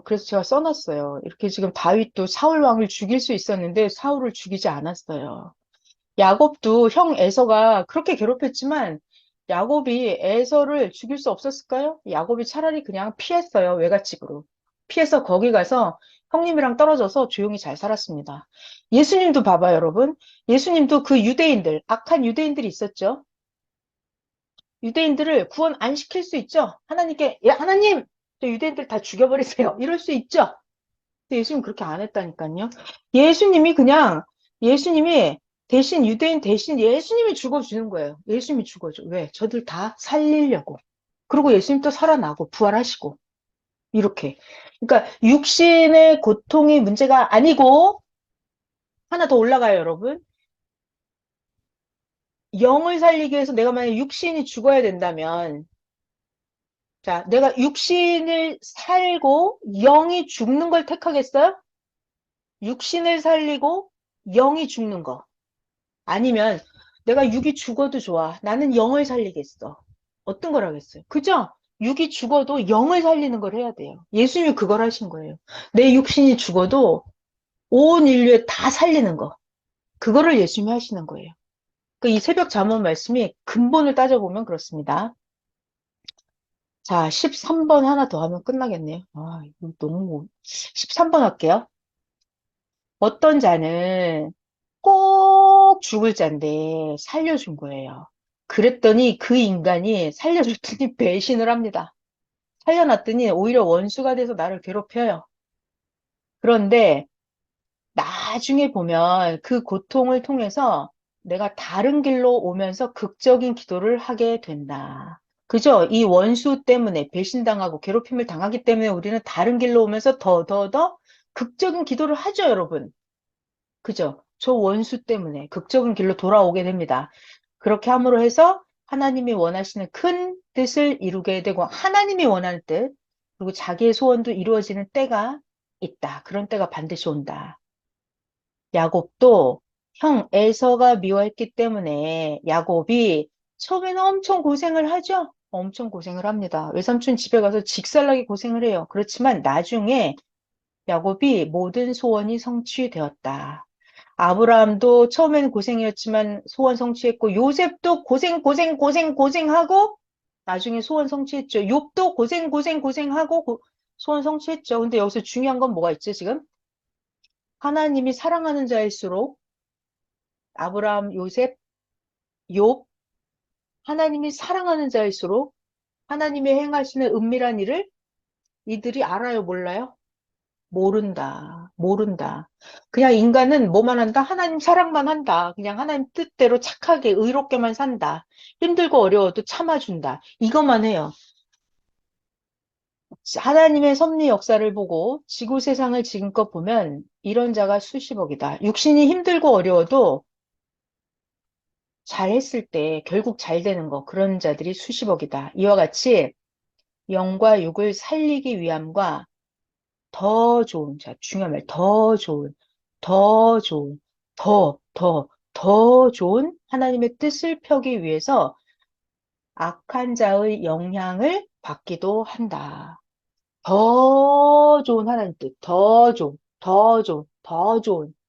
그래서 제가 써놨어요. 이렇게 지금 다윗도 사울 왕을 죽일 수 있었는데 사울을 죽이지 않았어요. 야곱도 형 에서가 그렇게 괴롭혔지만 야곱이 에서를 죽일 수 없었을까요? 야곱이 차라리 그냥 피했어요. 외갓집으로. 피해서 거기 가서 형님이랑 떨어져서 조용히 잘 살았습니다. 예수님도 봐봐요, 여러분. 예수님도 그 유대인들, 악한 유대인들이 있었죠. 유대인들을 구원 안 시킬 수 있죠. 하나님께, 야, 하나님! 저 유대인들 다 죽여버리세요. 이럴 수 있죠. 근데 예수님 그렇게 안 했다니까요. 예수님이 그냥, 예수님이 대신, 유대인 대신 예수님이 죽어주는 거예요. 예수님이 죽어줘. 왜? 저들 다 살리려고. 그리고 예수님 또 살아나고, 부활하시고. 이렇게. 그러니까, 육신의 고통이 문제가 아니고, 하나 더 올라가요, 여러분. 영을 살리기 위해서 내가 만약 육신이 죽어야 된다면, 자, 내가 육신을 살고 영이 죽는 걸 택하겠어요? 육신을 살리고 영이 죽는 거. 아니면 내가 육이 죽어도 좋아. 나는 영을 살리겠어. 어떤 걸 하겠어요? 그죠? 육이 죽어도 영을 살리는 걸 해야 돼요. 예수님이 그걸 하신 거예요. 내 육신이 죽어도 온 인류에 다 살리는 거. 그거를 예수님이 하시는 거예요. 이 새벽 잠언 말씀이 근본을 따져보면 그렇습니다. 자, 13번 하나 더 하면 끝나겠네요. 아, 이거 너무, 13번 할게요. 어떤 자는 꼭 죽을 자인데 살려준 거예요. 그랬더니 그 인간이 살려줬더니 배신을 합니다. 살려놨더니 오히려 원수가 돼서 나를 괴롭혀요. 그런데 나중에 보면 그 고통을 통해서 내가 다른 길로 오면서 극적인 기도를 하게 된다. 그죠? 이 원수 때문에 배신당하고 괴롭힘을 당하기 때문에 우리는 다른 길로 오면서 더 극적인 기도를 하죠, 여러분. 그죠? 저 원수 때문에 극적인 길로 돌아오게 됩니다. 그렇게 함으로 해서 하나님이 원하시는 큰 뜻을 이루게 되고 하나님이 원하는 뜻, 그리고 자기의 소원도 이루어지는 때가 있다. 그런 때가 반드시 온다. 야곱도 형 에서가 미워했기 때문에 야곱이 처음에는 엄청 고생을 하죠. 엄청 고생을 합니다. 외삼촌 집에 가서 직살나게 고생을 해요. 그렇지만 나중에 야곱이 모든 소원이 성취되었다. 아브라함도 처음에는 고생이었지만 소원 성취했고 요셉도 고생하고 나중에 소원 성취했죠. 욥도 고생하고 소원 성취했죠. 근데 여기서 중요한 건 뭐가 있죠, 지금? 하나님이 사랑하는 자일수록 아브라함, 요셉, 욥, 하나님이 사랑하는 자일수록 하나님의 행하시는 은밀한 일을 이들이 알아요, 몰라요? 모른다. 그냥 인간은 뭐만 한다? 하나님 사랑만 한다. 그냥 하나님 뜻대로 착하게, 의롭게만 산다. 힘들고 어려워도 참아준다. 이것만 해요. 하나님의 섭리 역사를 보고 지구 세상을 지금껏 보면 이런 자가 수십억이다. 육신이 힘들고 어려워도 잘했을 때 결국 잘 되는 거, 그런 자들이 수십억이다. 이와 같이 영과 육을 살리기 위함과 더 좋은, 자, 중요한 말, 더 좋은, 더 좋은 하나님의 뜻을 펴기 위해서 악한 자의 영향을 받기도 한다. 더 좋은 하나님 뜻, 더 좋은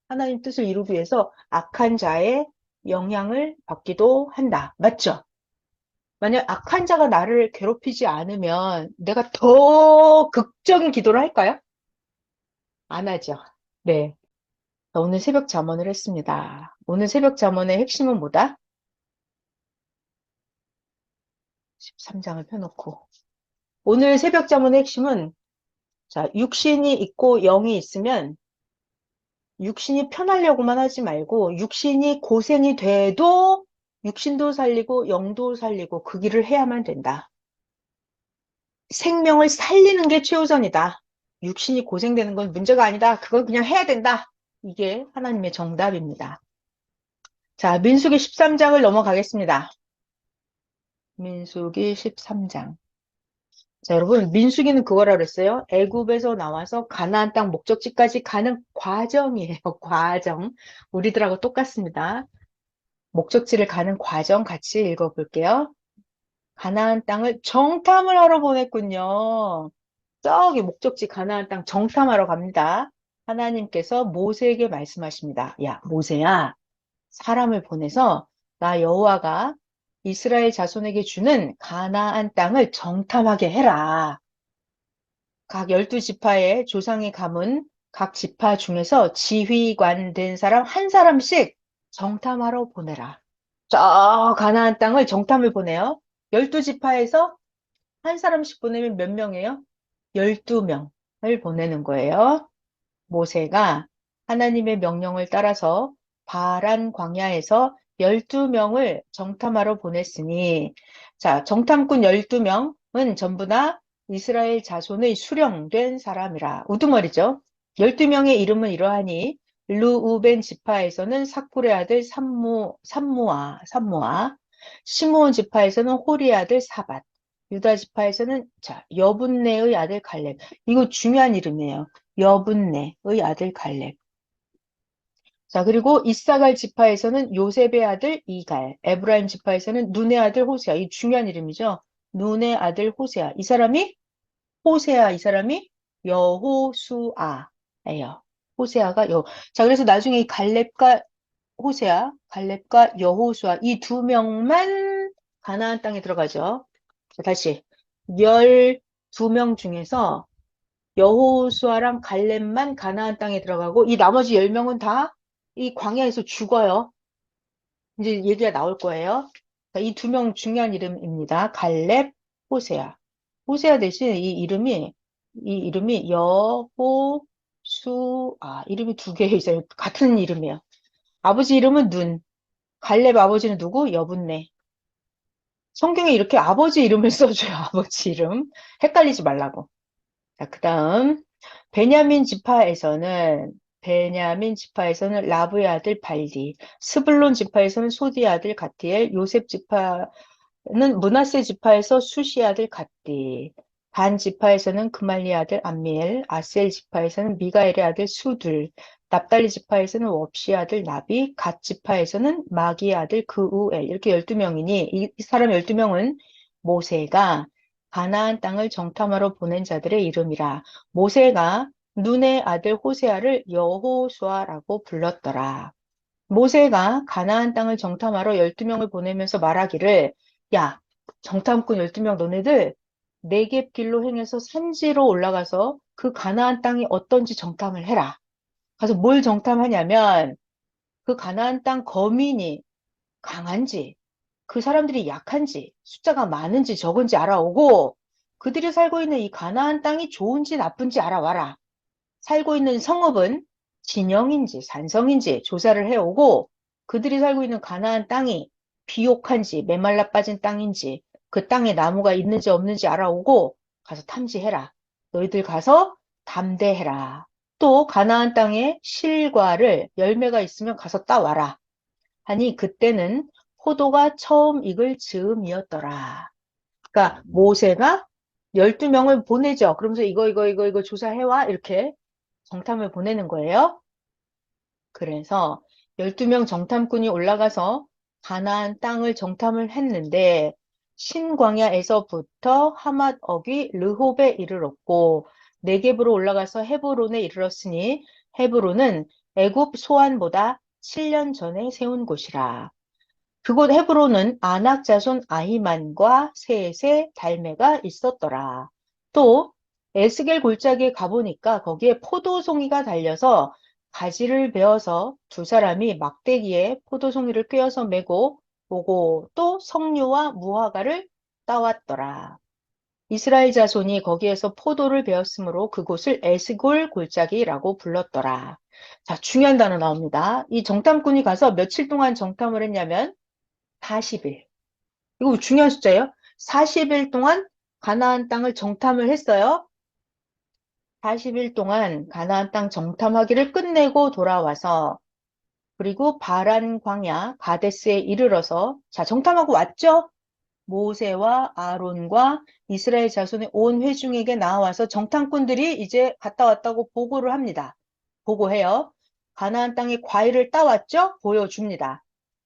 하나님 뜻을 이루기 위해서 악한 자의 영향을 받기도 한다. 맞죠? 만약 악한 자가 나를 괴롭히지 않으면 내가 더 극적인 기도를 할까요? 안 하죠. 네. 오늘 새벽 잠언을 했습니다. 오늘 새벽 잠언의 핵심은 뭐다? 13장을 펴놓고. 오늘 새벽 잠언의 핵심은, 자, 육신이 있고 영이 있으면 육신이 편하려고만 하지 말고 육신이 고생이 돼도 육신도 살리고 영도 살리고 그 길을 해야만 된다. 생명을 살리는 게 최우선이다. 육신이 고생되는 건 문제가 아니다. 그건 그냥 해야 된다. 이게 하나님의 정답입니다. 자, 민수기 13장을 넘어가겠습니다. 민수기 13장. 자, 여러분, 민수기는 그거라 그랬어요. 애굽에서 나와서 가나안 땅 목적지까지 가는 과정이에요. 과정. 우리들하고 똑같습니다. 목적지를 가는 과정 같이 읽어볼게요. 가나안 땅을 정탐을 하러 보냈군요. 저기 목적지 가나안 땅 정탐하러 갑니다. 하나님께서 모세에게 말씀하십니다. 야, 모세야, 사람을 보내서 나 여호와가 이스라엘 자손에게 주는 가나안 땅을 정탐하게 해라. 각 12지파의 조상의 가문 각 지파 중에서 지휘관 된 사람 한 사람씩 정탐하러 보내라. 저 가나안 땅을 정탐을 보내요. 12지파에서 한 사람씩 보내면 몇 명이에요? 12명을 보내는 거예요. 모세가 하나님의 명령을 따라서 바란 광야에서 12명을 정탐하러 보냈으니, 자, 정탐꾼 12명은 전부 다 이스라엘 자손의 수령된 사람이라. 우두머리죠. 12명의 이름은 이러하니, 르우벤 지파에서는 삭불의 아들 삼무아, 시므온 지파에서는 호리의 아들 사밧, 유다 지파에서는 자, 여분네의 아들 갈렙. 이거 중요한 이름이에요. 여분네의 아들 갈렙. 자, 그리고 이사갈 지파에서는 요셉의 아들 이갈, 에브라임 지파에서는 눈의 아들 호세아. 이 중요한 이름이죠. 눈의 아들 호세아. 이 사람이 호세아, 이 사람이 여호수아예요. 호세아가 자, 그래서 나중에 이 갈렙과 호세아, 갈렙과 여호수아 이 두 명만 가나안 땅에 들어가죠. 자, 다시 12명 중에서 여호수아랑 갈렙만 가나안 땅에 들어가고 이 나머지 10명은 다 이 광야에서 죽어요. 이제 얘기가 나올 거예요. 이 두 명 중요한 이름입니다. 갈렙, 호세아. 호세아 대신 이 이름이 이름이 두 개 있어요. 같은 이름이에요. 아버지 이름은 눈. 갈렙 아버지는 누구? 여분네. 성경에 이렇게 아버지 이름을 써줘요. 아버지 이름. 헷갈리지 말라고. 자, 그다음 베냐민 지파에서는 라브의 아들 발디, 스불론 지파에서는 소디의 아들 가티엘, 요셉 지파는 므낫세 지파에서 수시 아들 갓디, 단 지파에서는 그말리 아들 암미엘, 아셀 지파에서는 미가엘의 아들 수둘, 납달리 지파에서는 웁시 아들 나비, 갓 지파에서는 마기 아들 그우엘. 이렇게 12명이니 이 사람 12명은 모세가 가나안 땅을 정탐하러 보낸 자들의 이름이라. 모세가 눈의 아들 호세아를 여호수아라고 불렀더라. 모세가 가나안 땅을 정탐하러 12명을 보내면서 말하기를, 야, 정탐꾼 12명 너네들 네겝 길로 행해서 산지로 올라가서 그 가나안 땅이 어떤지 정탐을 해라. 가서 뭘 정탐하냐면 그 가나안 땅 거민이 강한지, 그 사람들이 약한지, 숫자가 많은지 적은지 알아오고 그들이 살고 있는 이 가나안 땅이 좋은지 나쁜지 알아와라. 살고 있는 성읍은 진영인지 산성인지 조사를 해오고 그들이 살고 있는 가나안 땅이 비옥한지 메말라 빠진 땅인지 그 땅에 나무가 있는지 없는지 알아오고 가서 탐지해라. 너희들 가서 담대해라. 또 가나안 땅에 실과를 열매가 있으면 가서 따와라. 하니 그때는 포도가 처음 익을 즈음이었더라. 그러니까 모세가 12명을 보내죠. 그러면서 이거 조사해와 이렇게 정탐을 보내는 거예요. 그래서 12명 정탐꾼이 올라가서 가나안 땅을 정탐을 했는데 신광야에서부터 하맛억이 르홉에 이르렀고 네겝으로 올라가서 헤브론에 이르렀으니 헤브론은 애굽 소안보다 7년 전에 세운 곳이라. 그곳 헤브론은 아낙 자손 아히만과 셋의 달매가 있었더라. 또 에스겔 골짜기에 가보니까 거기에 포도송이가 달려서 가지를 베어서 두 사람이 막대기에 포도송이를 꿰어서 메고 오고 또 석류와 무화과를 따왔더라. 이스라엘 자손이 거기에서 포도를 베었으므로 그곳을 에스골 골짜기라고 불렀더라. 자, 중요한 단어 나옵니다. 이 정탐꾼이 가서 며칠 동안 정탐을 했냐면 40일. 이거 중요한 숫자예요. 40일 동안 가나안 땅을 정탐을 했어요. 40일 동안 가나안 땅 정탐하기를 끝내고 돌아와서 그리고 바란 광야 가데스에 이르러서 자, 정탐하고 왔죠? 모세와 아론과 이스라엘 자손의 온 회중에게 나와서 정탐꾼들이 이제 갔다 왔다고 보고를 합니다. 보고해요. 가나안 땅에 과일을 따왔죠? 보여줍니다.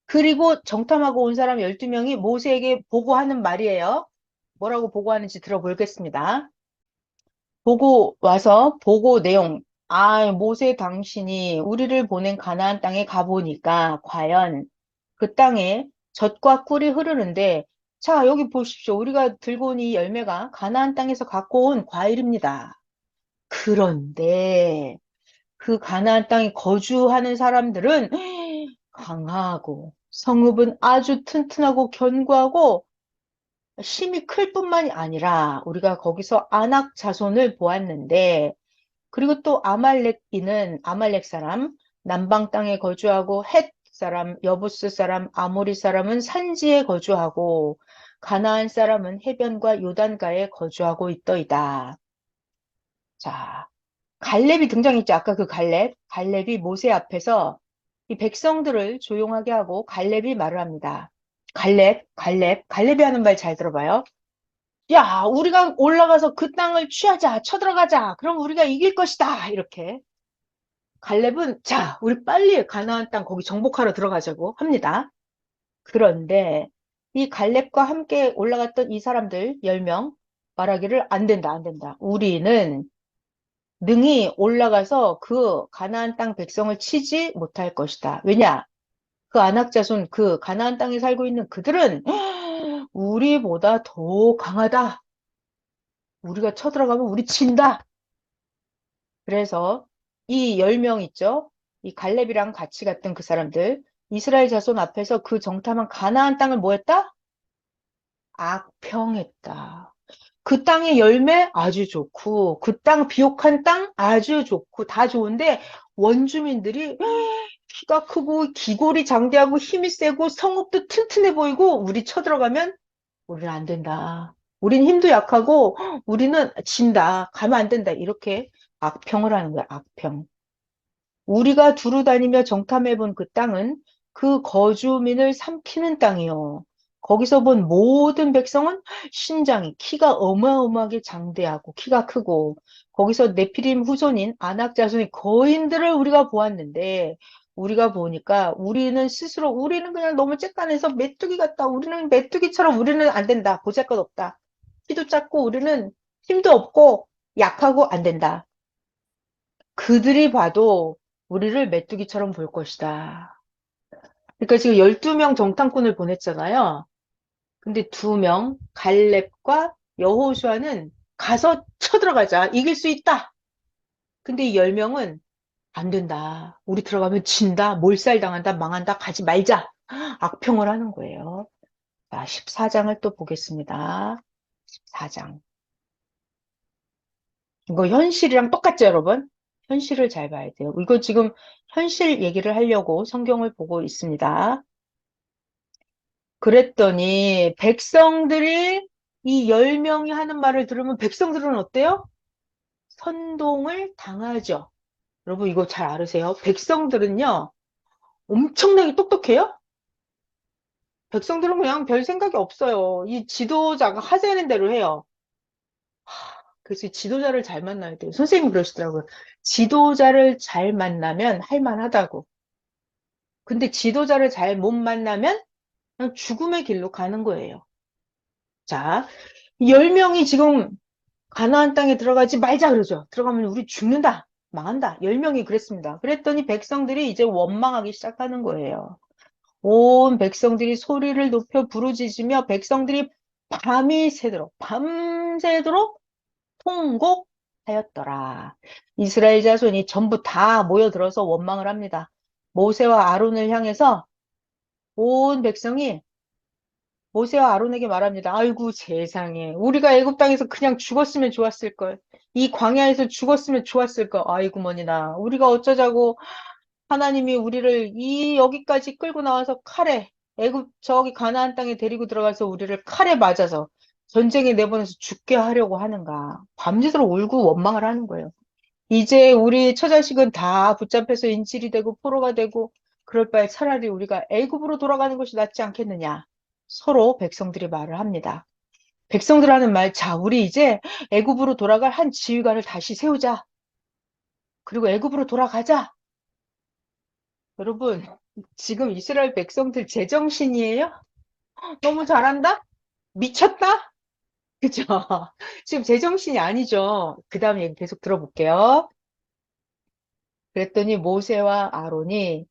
그리고 정탐하고 온 사람 12명이 모세에게 보고하는 말이에요. 뭐라고 보고하는지 들어보겠습니다. 보고 와서 보고 내용. 모세 당신이 우리를 보낸 가나안 땅에 가보니까 과연 그 땅에 젖과 꿀이 흐르는데 자, 여기 보십시오. 우리가 들고 온 이 열매가 가나안 땅에서 갖고 온 과일입니다. 그런데 그 가나안 땅에 거주하는 사람들은 강하고 성읍은 아주 튼튼하고 견고하고 힘이 클 뿐만이 아니라 우리가 거기서 아낙 자손을 보았는데 그리고 또 아말렉 사람 남방 땅에 거주하고 헷 사람, 여부스 사람, 아모리 사람은 산지에 거주하고 가나안 사람은 해변과 요단가에 거주하고 있더이다. 자, 갈렙이 등장했죠. 아까 그 갈렙. 갈렙이 모세 앞에서 이 백성들을 조용하게 하고 갈렙이 말을 합니다. 갈렙이 하는 말 잘 들어봐요. 야, 우리가 올라가서 그 땅을 취하자, 쳐들어가자. 그럼 우리가 이길 것이다. 이렇게. 갈렙은 자, 우리 빨리 가나안 땅 거기 정복하러 들어가자고 합니다. 그런데 이 갈렙과 함께 올라갔던 이 사람들 10명 말하기를 안 된다, 안 된다. 우리는 능히 올라가서 그 가나안 땅 백성을 치지 못할 것이다. 왜냐? 그 아낙 자손 그 가나안 땅에 살고 있는 그들은 우리보다 더 강하다. 우리가 쳐들어가면 우리 진다. 그래서 이 10명 있죠? 이 갈렙이랑 같이 갔던 그 사람들, 이스라엘 자손 앞에서 그 정탐한 가나안 땅을 뭐 했다? 악평했다. 그 땅의 열매 아주 좋고, 그 땅 비옥한 땅 아주 좋고, 다 좋은데, 원주민들이 키가 크고, 기골이 장대하고, 힘이 세고, 성읍도 튼튼해 보이고, 우리 쳐들어가면, 우리는 안 된다. 우린 힘도 약하고, 우리는 진다. 가면 안 된다. 이렇게 악평을 하는 거야, 악평. 우리가 두루 다니며 정탐해 본 그 땅은 그 거주민을 삼키는 땅이요. 거기서 본 모든 백성은 신장이 키가 어마어마하게 장대하고 키가 크고 거기서 네피림 후손인 아낙 자손의 거인들을 우리가 보았는데 우리가 보니까 우리는 스스로 우리는 그냥 너무 쬐깐해서 메뚜기 같다. 우리는 메뚜기처럼 우리는 안 된다. 보잘것없다. 키도 작고 우리는 힘도 없고 약하고 안 된다. 그들이 봐도 우리를 메뚜기처럼 볼 것이다. 그러니까 지금 12명 정탐꾼을 보냈잖아요. 근데 2명, 갈렙과 여호수아는 가서 쳐들어가자. 이길 수 있다. 근데 이 10명은 안 된다. 우리 들어가면 진다. 몰살당한다. 망한다. 가지 말자. 악평을 하는 거예요. 자, 14장을 또 보겠습니다. 14장. 이거 현실이랑 똑같죠, 여러분? 현실을 잘 봐야 돼요. 이거 지금 현실 얘기를 하려고 성경을 보고 있습니다. 그랬더니 백성들이 이 10명이 하는 말을 들으면 백성들은 어때요? 선동을 당하죠. 여러분 이거 잘 알으세요? 백성들은요, 엄청나게 똑똑해요? 백성들은 그냥 별 생각이 없어요. 이 지도자가 하자는 대로 해요. 그래서 지도자를 잘 만나야 돼요. 선생님이 그러시더라고요. 지도자를 잘 만나면 할만하다고. 근데 지도자를 잘 못 만나면 그냥 죽음의 길로 가는 거예요. 자, 10명이 지금 가나안 땅에 들어가지 말자 그러죠. 들어가면 우리 죽는다. 망한다. 10명이 그랬습니다. 그랬더니 백성들이 이제 원망하기 시작하는 거예요. 온 백성들이 소리를 높여 부르짖으며 백성들이 밤이 새도록 밤새도록 통곡하였더라. 이스라엘 자손이 전부 다 모여들어서 원망을 합니다. 모세와 아론을 향해서 온 백성이 모세와 아론에게 말합니다. 아이고 세상에 우리가 애굽 땅에서 그냥 죽었으면 좋았을 걸. 이 광야에서 죽었으면 좋았을 걸. 아이고 머니나 우리가 어쩌자고 하나님이 우리를 이 여기까지 끌고 나와서 칼에 애굽 저기 가나안 땅에 데리고 들어가서 우리를 칼에 맞아서 전쟁에 내보내서 죽게 하려고 하는가. 밤새도록 울고 원망을 하는 거예요. 이제 우리 처자식은 다 붙잡혀서 인질이 되고 포로가 되고 그럴 바에 차라리 우리가 애굽으로 돌아가는 것이 낫지 않겠느냐. 서로 백성들이 말을 합니다. 백성들 하는 말, 자, 우리 이제 애굽으로 돌아갈 한 지휘관을 다시 세우자. 그리고 애굽으로 돌아가자. 여러분, 지금 이스라엘 백성들 제정신이에요? 너무 잘한다? 미쳤다? 그죠? 지금 제정신이 아니죠. 그 다음 얘기 계속 들어볼게요. 그랬더니 모세와 아론이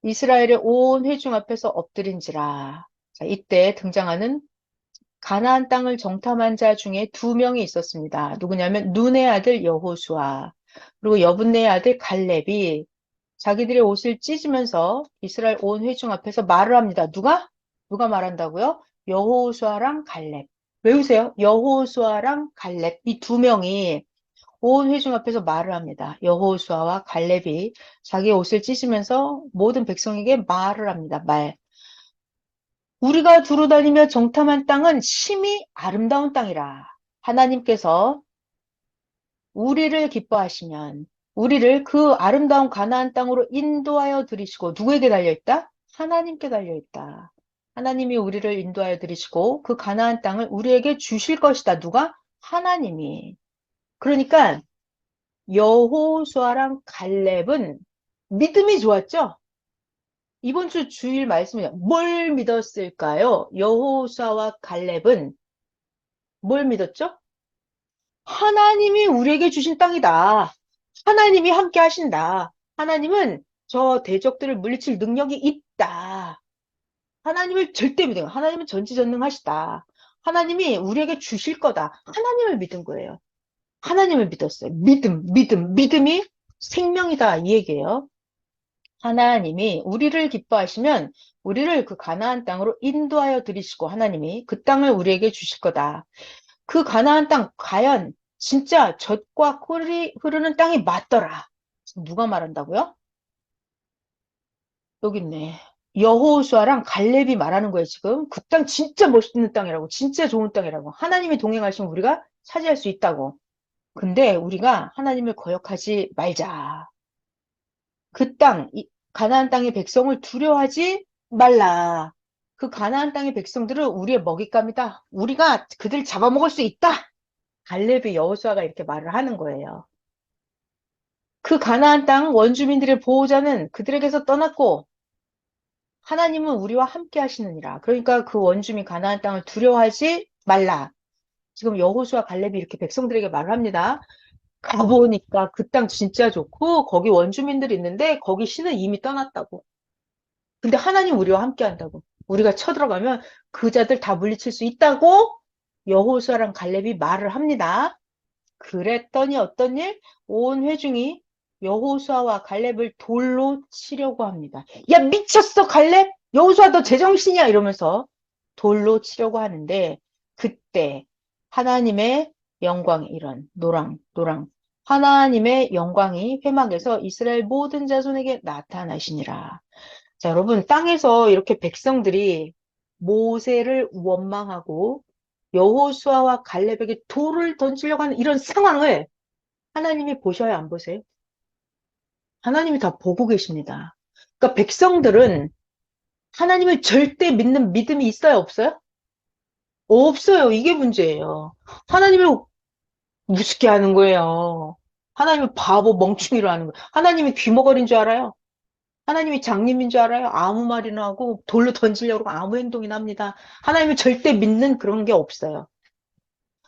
이스라엘의 온 회중 앞에서 엎드린지라. 자, 이때 등장하는 가나안 땅을 정탐한 자 중에 2명이 있었습니다. 누구냐면 눈의 아들 여호수아 그리고 여분네의 아들 갈렙이 자기들의 옷을 찢으면서 이스라엘 온 회중 앞에서 말을 합니다. 누가 말한다고요? 여호수아랑 갈렙. 외우세요. 여호수아랑 갈렙. 이 2명이 온 회중 앞에서 말을 합니다. 여호수아와 갈렙이 자기 옷을 찢으면서 모든 백성에게 말을 합니다. 말. 우리가 두루 다니며 정탐한 땅은 심히 아름다운 땅이라. 하나님께서 우리를 기뻐하시면 우리를 그 아름다운 가나안 땅으로 인도하여 들이시고 누구에게 달려있다? 하나님께 달려있다. 하나님이 우리를 인도하여 들이시고 그 가나안 땅을 우리에게 주실 것이다. 누가? 하나님이. 그러니까 여호수아랑 갈렙은 믿음이 좋았죠? 이번 주 주일 말씀은 뭘 믿었을까요? 여호수아와 갈렙은 뭘 믿었죠? 하나님이 우리에게 주신 땅이다. 하나님이 함께 하신다. 하나님은 저 대적들을 물리칠 능력이 있다. 하나님을 절대 믿어요. 하나님은 전지전능하시다. 하나님이 우리에게 주실 거다. 하나님을 믿은 거예요. 하나님을 믿었어요. 믿음이 생명이다. 이 얘기예요. 하나님이 우리를 기뻐하시면 우리를 그 가나안 땅으로 인도하여 들이시고 하나님이 그 땅을 우리에게 주실 거다. 그 가나안 땅 과연 진짜 젖과 꿀이 흐르는 땅이 맞더라. 누가 말한다고요? 여기 있네. 여호수아랑 갈렙이 말하는 거예요, 지금. 그 땅 진짜 멋있는 땅이라고. 진짜 좋은 땅이라고. 하나님이 동행하시면 우리가 차지할 수 있다고. 근데 우리가 하나님을 거역하지 말자. 그 땅, 가나안 땅의 백성을 두려워하지 말라. 그 가나안 땅의 백성들은 우리의 먹잇감이다. 우리가 그들 잡아먹을 수 있다. 갈렙의 여호수아가 이렇게 말을 하는 거예요. 그 가나안 땅 원주민들의 보호자는 그들에게서 떠났고 하나님은 우리와 함께 하시느니라. 그러니까 그 원주민 가나안 땅을 두려워하지 말라. 지금 여호수아 갈렙이 이렇게 백성들에게 말을 합니다. 가보니까 그 땅 진짜 좋고 거기 원주민들이 있는데 거기 신은 이미 떠났다고. 근데 하나님 우리와 함께 한다고. 우리가 쳐들어가면 그 자들 다 물리칠 수 있다고 여호수아랑 갈렙이 말을 합니다. 그랬더니 어떤 일? 온 회중이 여호수아와 갈렙을 돌로 치려고 합니다. 야, 미쳤어, 갈렙? 여호수아 너 제정신이야? 이러면서 돌로 치려고 하는데 그때 하나님의 영광이 이런 노랑 하나님의 영광이 회막에서 이스라엘 모든 자손에게 나타나시니라. 자, 여러분, 땅에서 이렇게 백성들이 모세를 원망하고 여호수아와 갈렙에게 돌을 던지려고 하는 이런 상황을 하나님이 보셔야 안 보세요? 하나님이 다 보고 계십니다. 그러니까 백성들은 하나님을 절대 믿는 믿음이 있어요, 없어요? 없어요. 이게 문제예요. 하나님을 무섭게 하는 거예요. 하나님을 바보 멍충이로 하는 거예요. 하나님이 귀머거리인 줄 알아요? 하나님이 장님인 줄 알아요? 아무 말이나 하고 돌로 던지려고 아무 행동이나 합니다. 하나님을 절대 믿는 그런 게 없어요.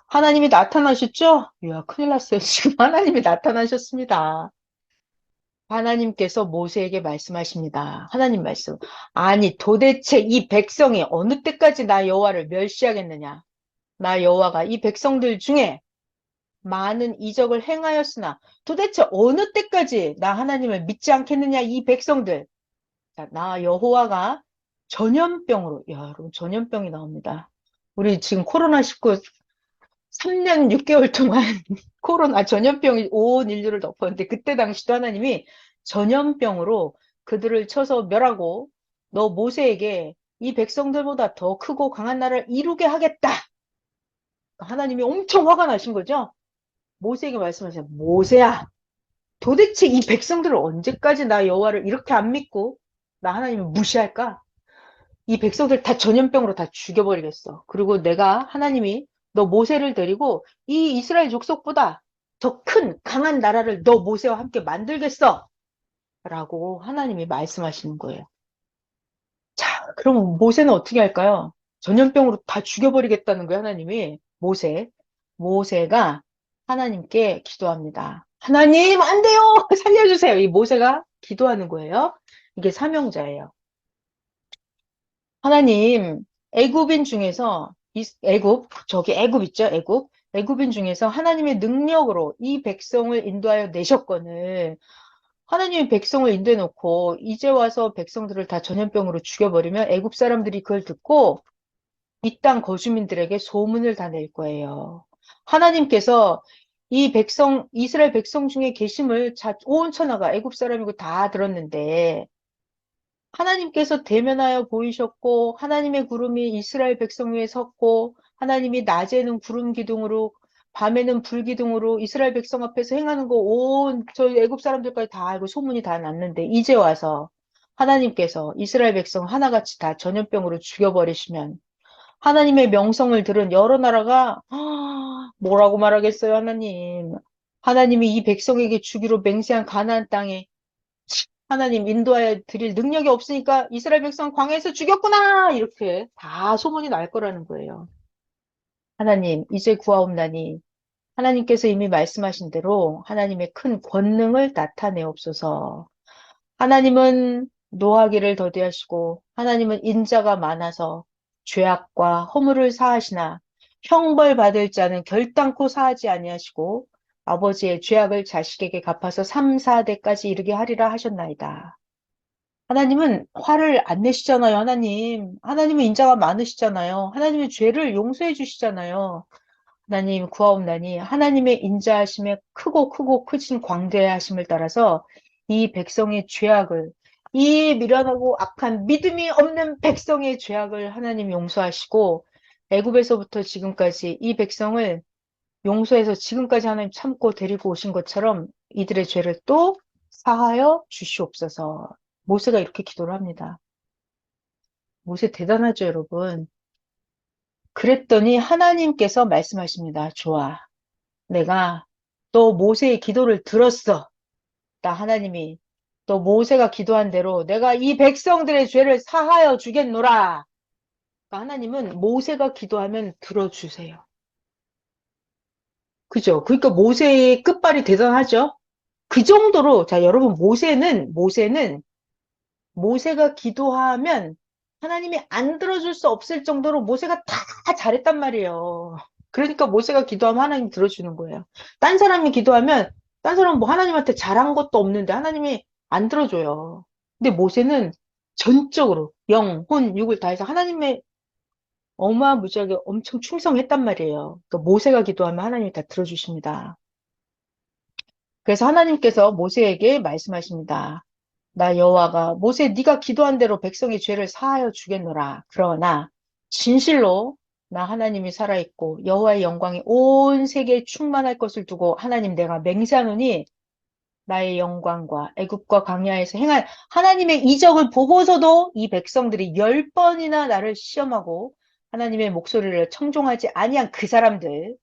하나님이 나타나셨죠? 이야, 큰일 났어요. 지금 하나님이 나타나셨습니다. 하나님께서 모세에게 말씀하십니다. 하나님 말씀. 아니, 도대체 이 백성이 어느 때까지 나 여호와를 멸시하겠느냐? 나 여호와가 이 백성들 중에 많은 이적을 행하였으나 도대체 어느 때까지 나 하나님을 믿지 않겠느냐? 이 백성들. 자, 나 여호와가 전염병으로, 야, 여러분, 전염병이 나옵니다. 우리 지금 코로나19 3년 6개월 동안 코로나 전염병이 온 인류를 덮었는데 그때 당시도 하나님이 전염병으로 그들을 쳐서 멸하고 너 모세에게 이 백성들보다 더 크고 강한 나라를 이루게 하겠다. 하나님이 엄청 화가 나신 거죠. 모세에게 말씀하세요. 모세야, 도대체 이 백성들을 언제까지 나 여호와를 이렇게 안 믿고 나 하나님을 무시할까? 이 백성들 다 전염병으로 다 죽여버리겠어. 그리고 내가 하나님이 너 모세를 데리고 이 이스라엘 족속보다 더 큰 강한 나라를 너 모세와 함께 만들겠어. 라고 하나님이 말씀하시는 거예요. 자, 그럼 모세는 어떻게 할까요? 전염병으로 다 죽여버리겠다는 거예요, 하나님이. 모세가 하나님께 기도합니다. 하나님, 안 돼요! 살려주세요. 이 모세가 기도하는 거예요. 이게 사명자예요. 하나님, 애굽인 중에서 저기 애굽 있죠? 애굽인 중에서 하나님의 능력으로 이 백성을 인도하여 내셨거늘 하나님이 백성을 인도해 놓고 이제 와서 백성들을 다 전염병으로 죽여버리면 애굽 사람들이 그걸 듣고 이 땅 거주민들에게 소문을 다 낼 거예요. 하나님께서 이 백성, 이스라엘 백성 중에 계심을 온 천하가 애굽 사람이고 다 들었는데 하나님께서 대면하여 보이셨고 하나님의 구름이 이스라엘 백성 위에 섰고 하나님이 낮에는 구름 기둥으로 밤에는 불 기둥으로 이스라엘 백성 앞에서 행하는 거 온 저 애굽 사람들까지 다 알고 소문이 다 났는데 이제 와서 하나님께서 이스라엘 백성 하나같이 다 전염병으로 죽여버리시면 하나님의 명성을 들은 여러 나라가 뭐라고 말하겠어요, 하나님. 하나님이 이 백성에게 주기로 맹세한 가나안 땅에 하나님 인도하여 드릴 능력이 없으니까 이스라엘 백성 광야에서 죽였구나! 이렇게 다 소문이 날 거라는 거예요. 하나님, 이제 구하옵나니 하나님께서 이미 말씀하신 대로 하나님의 큰 권능을 나타내옵소서. 하나님은 노하기를 더디하시고 하나님은 인자가 많아서 죄악과 허물을 사하시나 형벌 받을 자는 결단코 사하지 아니하시고 아버지의 죄악을 자식에게 갚아서 3, 4대까지 이르게 하리라 하셨나이다. 하나님은 화를 안 내시잖아요, 하나님. 하나님은 인자가 많으시잖아요. 하나님은 죄를 용서해 주시잖아요. 하나님 구하옵나니 하나님의 인자하심에 크고 크고 크신 광대하심을 따라서 이 백성의 죄악을 이 미련하고 악한 믿음이 없는 백성의 죄악을 하나님 용서하시고 애굽에서부터 지금까지 이 백성을 용서해서 지금까지 하나님 참고 데리고 오신 것처럼 이들의 죄를 또 사하여 주시옵소서. 모세가 이렇게 기도를 합니다. 모세 대단하죠, 여러분. 그랬더니 하나님께서 말씀하십니다. 좋아. 내가 또 모세의 기도를 들었어. 나 하나님이 또 모세가 기도한 대로 내가 이 백성들의 죄를 사하여 주겠노라. 그러니까 하나님은 모세가 기도하면 들어주세요. 그죠? 그러니까 모세의 끝발이 대단하죠? 그 정도로, 자, 여러분, 모세가 기도하면 하나님이 안 들어줄 수 없을 정도로 모세가 다 잘했단 말이에요. 그러니까 모세가 기도하면 하나님 들어주는 거예요. 딴 사람이 기도하면 딴 사람은 뭐 하나님한테 잘한 것도 없는데 하나님이 안 들어줘요. 근데 모세는 전적으로 영, 혼, 육을 다해서 하나님의 어마무지하게 엄청 충성했단 말이에요. 그러니까 모세가 기도하면 하나님이 다 들어주십니다. 그래서 하나님께서 모세에게 말씀하십니다. 나 여호와가 모세 네가 기도한 대로 백성의 죄를 사하여 주겠노라. 그러나 진실로 나 하나님이 살아있고 여호와의 영광이 온 세계에 충만할 것을 두고 하나님 내가 맹세하노니 나의 영광과 애굽과 광야에서 행한 하나님의 이적을 보고서도 이 백성들이 10번이나 나를 시험하고 하나님의 목소리를 청종하지 아니한 그 사람들,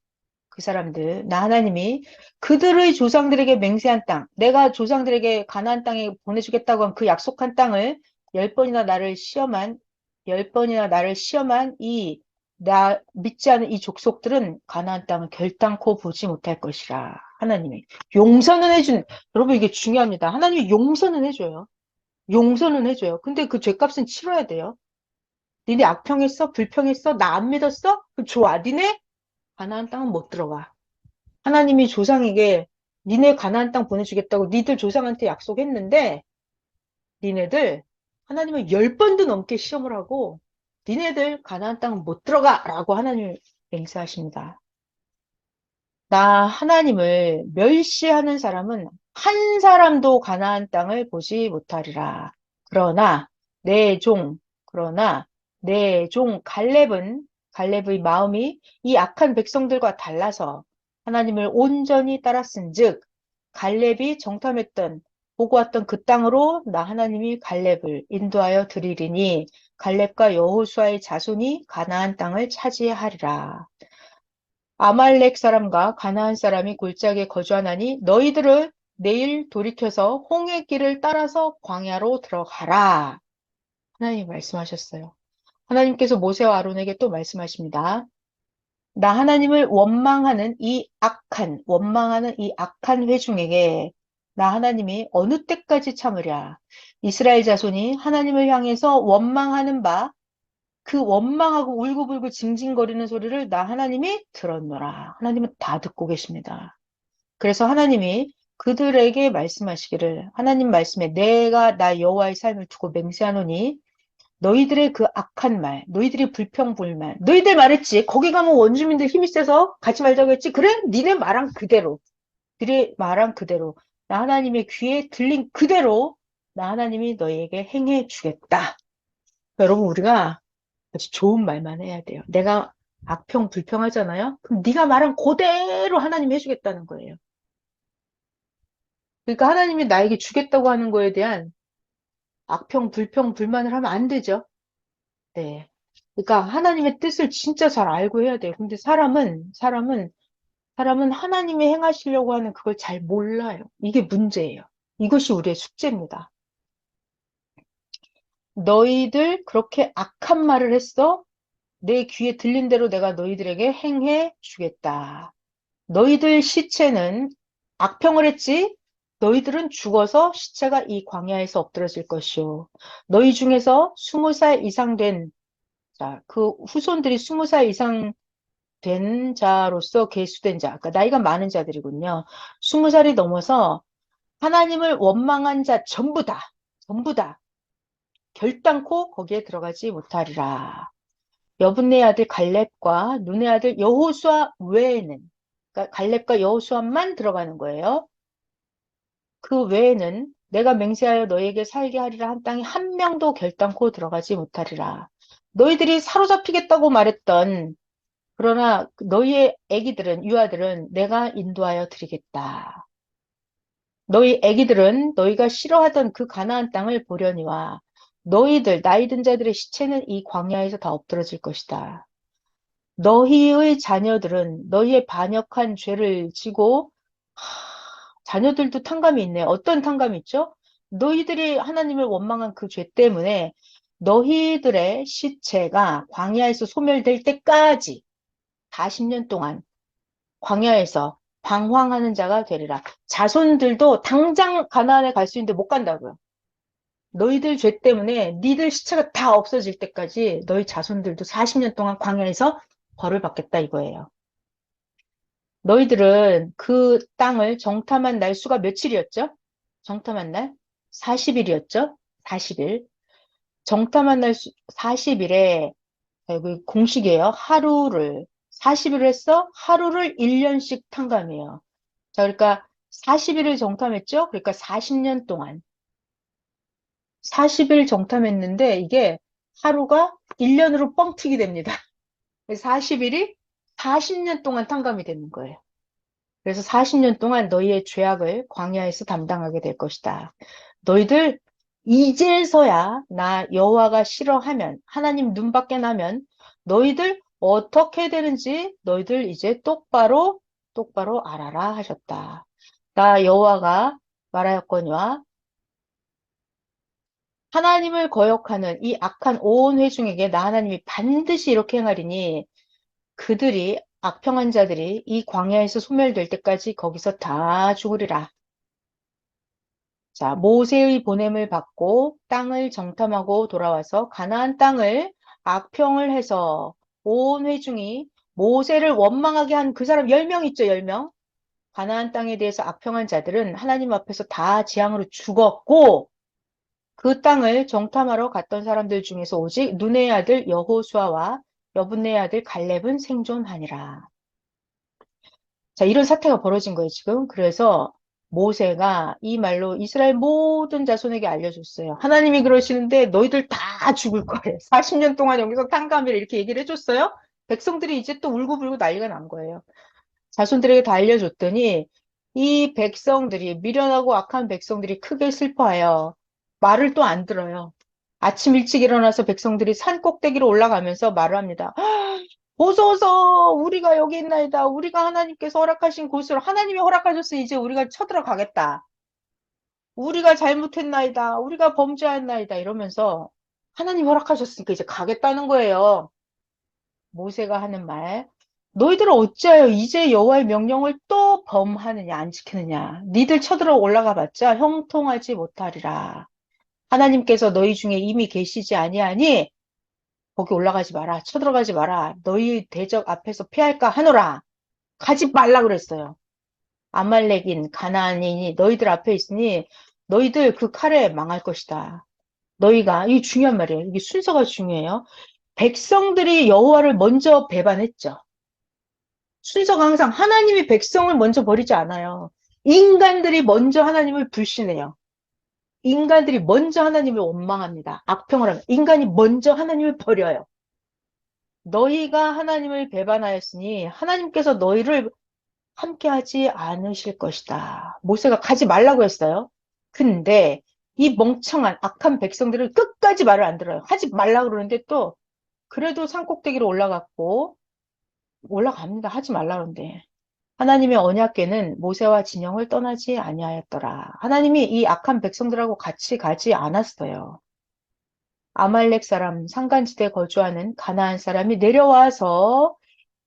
나 하나님이 그들의 조상들에게 맹세한 땅, 내가 조상들에게 가나안 땅에 보내주겠다고 한 그 약속한 땅을 10번이나 나를 시험한 나 믿지 않은 이 족속들은 가나안 땅을 결단코 보지 못할 것이라. 하나님이 용서는 여러분 이게 중요합니다. 하나님이 용서는 해줘요. 용서는 해줘요. 근데 그 죄값은 치러야 돼요. 니네 악평했어? 불평했어? 나 안 믿었어? 그럼 좋아. 니네 가나안 땅은 못 들어가. 하나님이 조상에게 니네 가나안 땅 보내주겠다고 니들 조상한테 약속했는데 니네들 하나님은 10번도 넘게 시험을 하고 니네들 가나안 땅 못 들어가라고 하나님이 맹세하십니다. 나 하나님을 멸시하는 사람은 한 사람도 가나안 땅을 보지 못하리라. 그러나 내 종, 그러나 내 종 갈렙의 마음이 이 악한 백성들과 달라서 하나님을 온전히 따랐은즉 갈렙이 정탐했던 보고 왔던 그 땅으로 나 하나님이 갈렙을 인도하여 드리리니 갈렙과 여호수아의 자손이 가나안 땅을 차지하리라. 아말렉 사람과 가나안 사람이 골짜기에 거주하나니 너희들을 내일 돌이켜서 홍해 길을 따라서 광야로 들어가라. 하나님이 말씀하셨어요. 하나님께서 모세와 아론에게 또 말씀하십니다. 나 하나님을 원망하는 이 악한 회중에게 나 하나님이 어느 때까지 참으랴. 이스라엘 자손이 하나님을 향해서 원망하는 그 원망하고 울고불고 징징거리는 소리를 나 하나님이 들었노라. 하나님은 다 듣고 계십니다. 그래서 하나님이 그들에게 말씀하시기를 하나님 말씀에 내가 나 여호와의 삶을 두고 맹세하노니 너희들의 그 악한 말, 너희들이 불평불만, 너희들 말했지. 거기 가면 원주민들 힘이 세서 가지 말자고 했지. 그래? 니네 말한 그대로. 그래 말한 그대로. 나 하나님의 귀에 들린 그대로 나 하나님이 너희에게 행해 주겠다. 여러분 우리가 아주 좋은 말만 해야 돼요. 내가 악평 불평하잖아요. 그럼 네가 말한 그대로 하나님이 해주겠다는 거예요. 그러니까 하나님이 나에게 주겠다고 하는 거에 대한 악평 불평 불만을 하면 안 되죠. 네. 그러니까 하나님의 뜻을 진짜 잘 알고 해야 돼요. 근데 사람은 하나님이 행하시려고 하는 그걸 잘 몰라요. 이게 문제예요. 이것이 우리의 숙제입니다. 너희들 그렇게 악한 말을 했어? 내 귀에 들린 대로 내가 너희들에게 행해 주겠다. 너희들 시체는 악평을 했지? 너희들은 죽어서 시체가 이 광야에서 엎드러질 것이요. 너희 중에서 20살 이상 된, 자, 그 후손들이 20살 이상 된 자로서 계수된 자, 그러니까 나이가 많은 자들이군요. 20살이 넘어서 하나님을 원망한 자 전부 다 결단코 거기에 들어가지 못하리라. 여분네 아들 갈렙과 눈의 아들 여호수아 외에는, 그러니까 갈렙과 여호수아만 들어가는 거예요. 그 외에는 내가 맹세하여 너에게 살게 하리라 한 땅에 한 명도 결단코 들어가지 못하리라. 너희들이 사로잡히겠다고 말했던, 그러나 너희의 아기들은, 유아들은 내가 인도하여 드리겠다. 너희 아기들은 너희가 싫어하던 그 가나안 땅을 보려니와 너희들 나이 든 자들의 시체는 이 광야에서 다 엎드러질 것이다. 너희의 자녀들은 너희의 반역한 죄를 지고, 자녀들도 탕감이 있네. 어떤 탕감이 있죠? 너희들이 하나님을 원망한 그 죄 때문에 너희들의 시체가 광야에서 소멸될 때까지 40년 동안 광야에서 방황하는 자가 되리라. 자손들도 당장 가나안에 갈 수 있는데 못 간다고요. 너희들 죄 때문에 니들 시체가 다 없어질 때까지 너희 자손들도 40년 동안 광야에서 벌을 받겠다 이거예요. 너희들은 그 땅을 정탐한 날 수가 며칠이었죠? 정탐한 날 40일이었죠? 40일. 정탐한 날 40일에 공식이에요. 하루를 40일 했어? 하루를 1년씩 탕감해요. 자, 그러니까 40일을 정탐했죠? 그러니까 40년 동안 40일 정탐했는데 이게 하루가 1년으로 뻥튀기 됩니다. 40일이 40년 동안 탕감이 되는 거예요. 그래서 40년 동안 너희의 죄악을 광야에서 담당하게 될 것이다. 너희들 이제서야 나 여호와가 싫어하면, 하나님 눈밖에 나면 너희들 어떻게 되는지 너희들 이제 똑바로 알아라 하셨다. 나 여호와가 말하였거니와 하나님을 거역하는 이 악한 온 회중에게 나 하나님이 반드시 이렇게 행하리니 그들이, 악평한 자들이 이 광야에서 소멸될 때까지 거기서 다 죽으리라. 자, 모세의 보냄을 받고 땅을 정탐하고 돌아와서 가나안 땅을 악평을 해서 온 회중이 모세를 원망하게 한 그 사람 10명 있죠, 10명. 가나안 땅에 대해서 악평한 자들은 하나님 앞에서 다 재앙으로 죽었고, 그 땅을 정탐하러 갔던 사람들 중에서 오직 눈의 아들 여호수아와 여분네 아들 갈렙은 생존하니라. 자, 이런 사태가 벌어진 거예요, 지금. 그래서 모세가 이 말로 이스라엘 모든 자손에게 알려줬어요. 하나님이 그러시는데 너희들 다 죽을 거예요. 40년 동안 여기서 탕감이라 이렇게 얘기를 해줬어요. 백성들이 이제 또 울고불고 난리가 난 거예요. 자손들에게 다 알려줬더니 이 백성들이, 미련하고 악한 백성들이 크게 슬퍼하여 말을 또 안 들어요. 아침 일찍 일어나서 백성들이 산 꼭대기로 올라가면서 말을 합니다. 보소서 우리가 여기 있나이다. 우리가 하나님께서 허락하신 곳으로, 하나님이 허락하셨으니 이제 우리가 쳐들어가겠다. 우리가 잘못했나이다. 우리가 범죄했나이다. 이러면서 하나님 허락하셨으니까 이제 가겠다는 거예요. 모세가 하는 말. 너희들은 어찌하여 이제 여호와의 명령을 또 범하느냐, 안 지키느냐. 니들 쳐들어 올라가 봤자 형통하지 못하리라. 하나님께서 너희 중에 이미 계시지 아니하니 거기 올라가지 마라. 쳐들어가지 마라. 너희 대적 앞에서 피할까 하노라. 가지 말라 그랬어요. 아말렉인 가나안인이 너희들 앞에 있으니 너희들 그 칼에 망할 것이다. 너희가, 이게 중요한 말이에요. 이게 순서가 중요해요. 백성들이 여호와를 먼저 배반했죠. 순서가 항상 하나님이 백성을 먼저 버리지 않아요. 인간들이 먼저 하나님을 불신해요. 인간들이 먼저 하나님을 원망합니다. 악평을 합니다. 인간이 먼저 하나님을 버려요. 너희가 하나님을 배반하였으니 하나님께서 너희를 함께하지 않으실 것이다. 모세가 가지 말라고 했어요. 근데 이 멍청한 악한 백성들은 끝까지 말을 안 들어요. 하지 말라고 그러는데 또 그래도 산꼭대기로 올라갔고, 올라갑니다. 하지 말라고 그러는데. 하나님의 언약궤는 모세와 진영을 떠나지 아니하였더라. 하나님이 이 악한 백성들하고 같이 가지 않았어요. 아말렉 사람, 산간지대에 거주하는 가나안 사람이 내려와서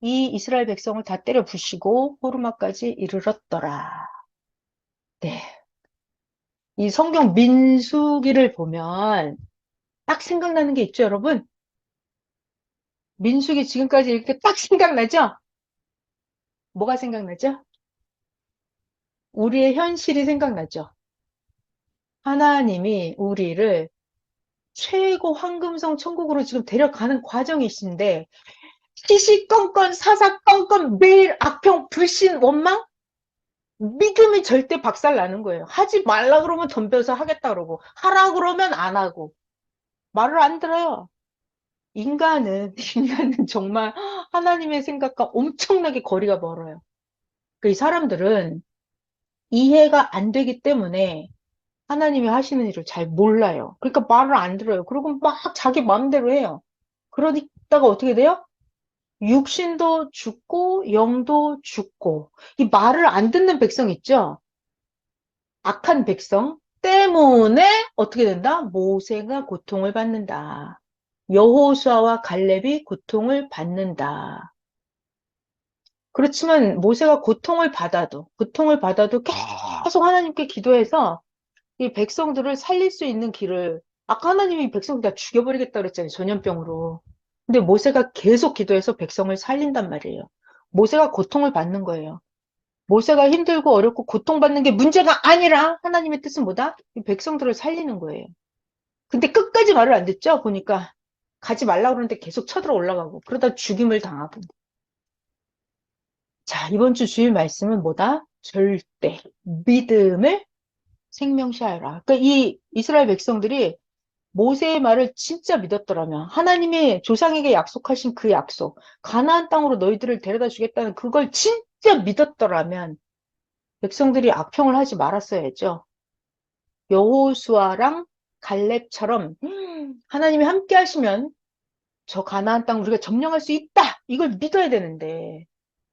이 이스라엘 백성을 다 때려 부시고 호르마까지 이르렀더라. 네. 이 성경 민수기를 보면 딱 생각나는 게 있죠, 여러분? 민수기 지금까지 이렇게 딱 생각나죠? 뭐가 생각나죠? 우리의 현실이 생각나죠? 하나님이 우리를 최고 황금성 천국으로 지금 데려가는 과정이신데, 시시건건 사사건건 매일 악평 불신 원망 믿음이 절대 박살 나는 거예요. 하지 말라 그러면 덤벼서 하겠다 그러고 하라 그러면 안 하고 말을 안 들어요. 인간은 정말 하나님의 생각과 엄청나게 거리가 멀어요. 이 사람들은 이해가 안 되기 때문에 하나님이 하시는 일을 잘 몰라요. 그러니까 말을 안 들어요. 그리고 막 자기 마음대로 해요. 그러다가 어떻게 돼요? 육신도 죽고 영도 죽고 이 말을 안 듣는 백성 있죠? 악한 백성 때문에 어떻게 된다? 모세가 고통을 받는다. 여호수아와 갈렙이 고통을 받는다. 그렇지만 모세가 고통을 받아도 계속 하나님께 기도해서 이 백성들을 살릴 수 있는 길을 아까 하나님이 백성들 다 죽여버리겠다 그랬잖아요. 전염병으로. 근데 모세가 계속 기도해서 백성을 살린단 말이에요. 모세가 고통을 받는 거예요. 모세가 힘들고 어렵고 고통받는 게 문제가 아니라 하나님의 뜻은 뭐다? 이 백성들을 살리는 거예요. 근데 끝까지 말을 안 듣죠? 보니까 가지 말라고 그러는데 계속 쳐들어 올라가고 그러다 죽임을 당하고. 자, 이번 주 주일 말씀은 뭐다? 절대 믿음을 생명시하여라. 그러니까 이 이스라엘 백성들이 모세의 말을 진짜 믿었더라면 하나님이 조상에게 약속하신 그 약속, 가나안 땅으로 너희들을 데려다 주겠다는 그걸 진짜 믿었더라면 백성들이 악평을 하지 말았어야죠. 여호수아랑 갈렙처럼 하나님이 함께 하시면 저 가나안 땅 우리가 점령할 수 있다. 이걸 믿어야 되는데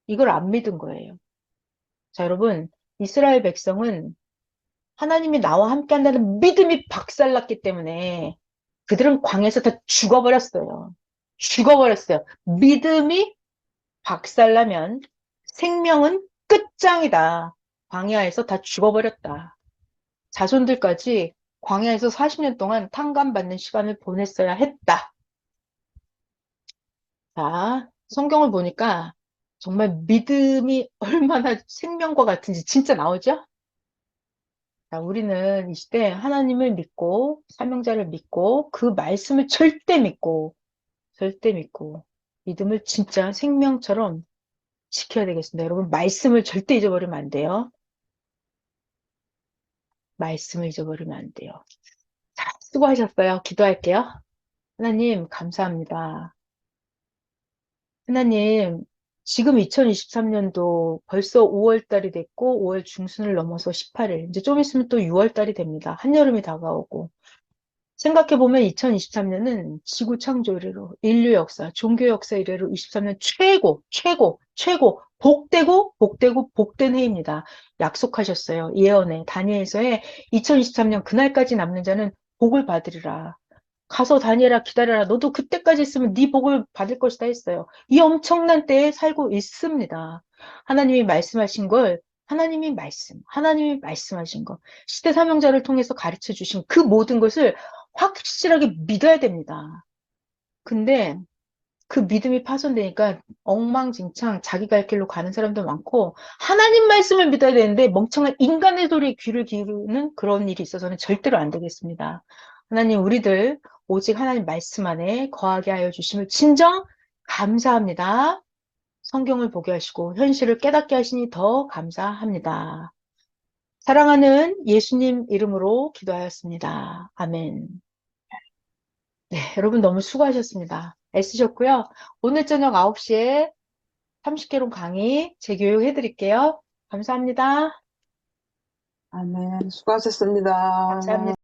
이걸 안 믿은 거예요. 자, 여러분, 이스라엘 백성은 하나님이 나와 함께 한다는 믿음이 박살났기 때문에 그들은 광야에서 다 죽어버렸어요. 죽어버렸어요. 믿음이 박살나면 생명은 끝장이다. 광야에서 다 죽어버렸다. 자손들까지 광야에서 40년 동안 탕감받는 시간을 보냈어야 했다. 자, 성경을 보니까 정말 믿음이 얼마나 생명과 같은지 진짜 나오죠? 자, 우리는 이 시대 하나님을 믿고, 사명자를 믿고, 그 말씀을 절대 믿고, 믿음을 진짜 생명처럼 지켜야 되겠습니다. 여러분, 말씀을 절대 잊어버리면 안 돼요. 말씀을 잊어버리면 안 돼요. 자, 수고하셨어요. 기도할게요. 하나님, 감사합니다. 하나님, 지금 2023년도 벌써 5월 달이 됐고, 5월 중순을 넘어서 18일, 이제 좀 있으면 또 6월 달이 됩니다. 한여름이 다가오고. 생각해보면 2023년은 지구 창조 이래로, 인류 역사, 종교 역사 이래로 23년 최고, 복된 해입니다. 약속하셨어요. 예언에, 다니엘서에 2023년 그날까지 남는 자는 복을 받으리라. 가서 다니엘아 기다려라. 너도 그때까지 있으면 네 복을 받을 것이다 했어요. 이 엄청난 때에 살고 있습니다. 하나님이 말씀하신 걸 하나님이 말씀하신 것, 시대 사명자를 통해서 가르쳐 주신 그 모든 것을 확실하게 믿어야 됩니다. 근데 그 믿음이 파손되니까 엉망진창 자기 갈 길로 가는 사람도 많고 하나님 말씀을 믿어야 되는데 멍청한 인간의 소리에 귀를 기울이는 그런 일이 있어서는 절대로 안 되겠습니다. 하나님 우리들 오직 하나님 말씀 안에 거하게 하여 주심을 진정 감사합니다. 성경을 보게 하시고 현실을 깨닫게 하시니 더 감사합니다. 사랑하는 예수님 이름으로 기도하였습니다. 아멘. 네, 여러분 너무 수고하셨습니다. 애쓰셨고요. 오늘 저녁 9시에 30개론 강의 재교육 해드릴게요. 감사합니다. 아멘. 수고하셨습니다. 감사합니다.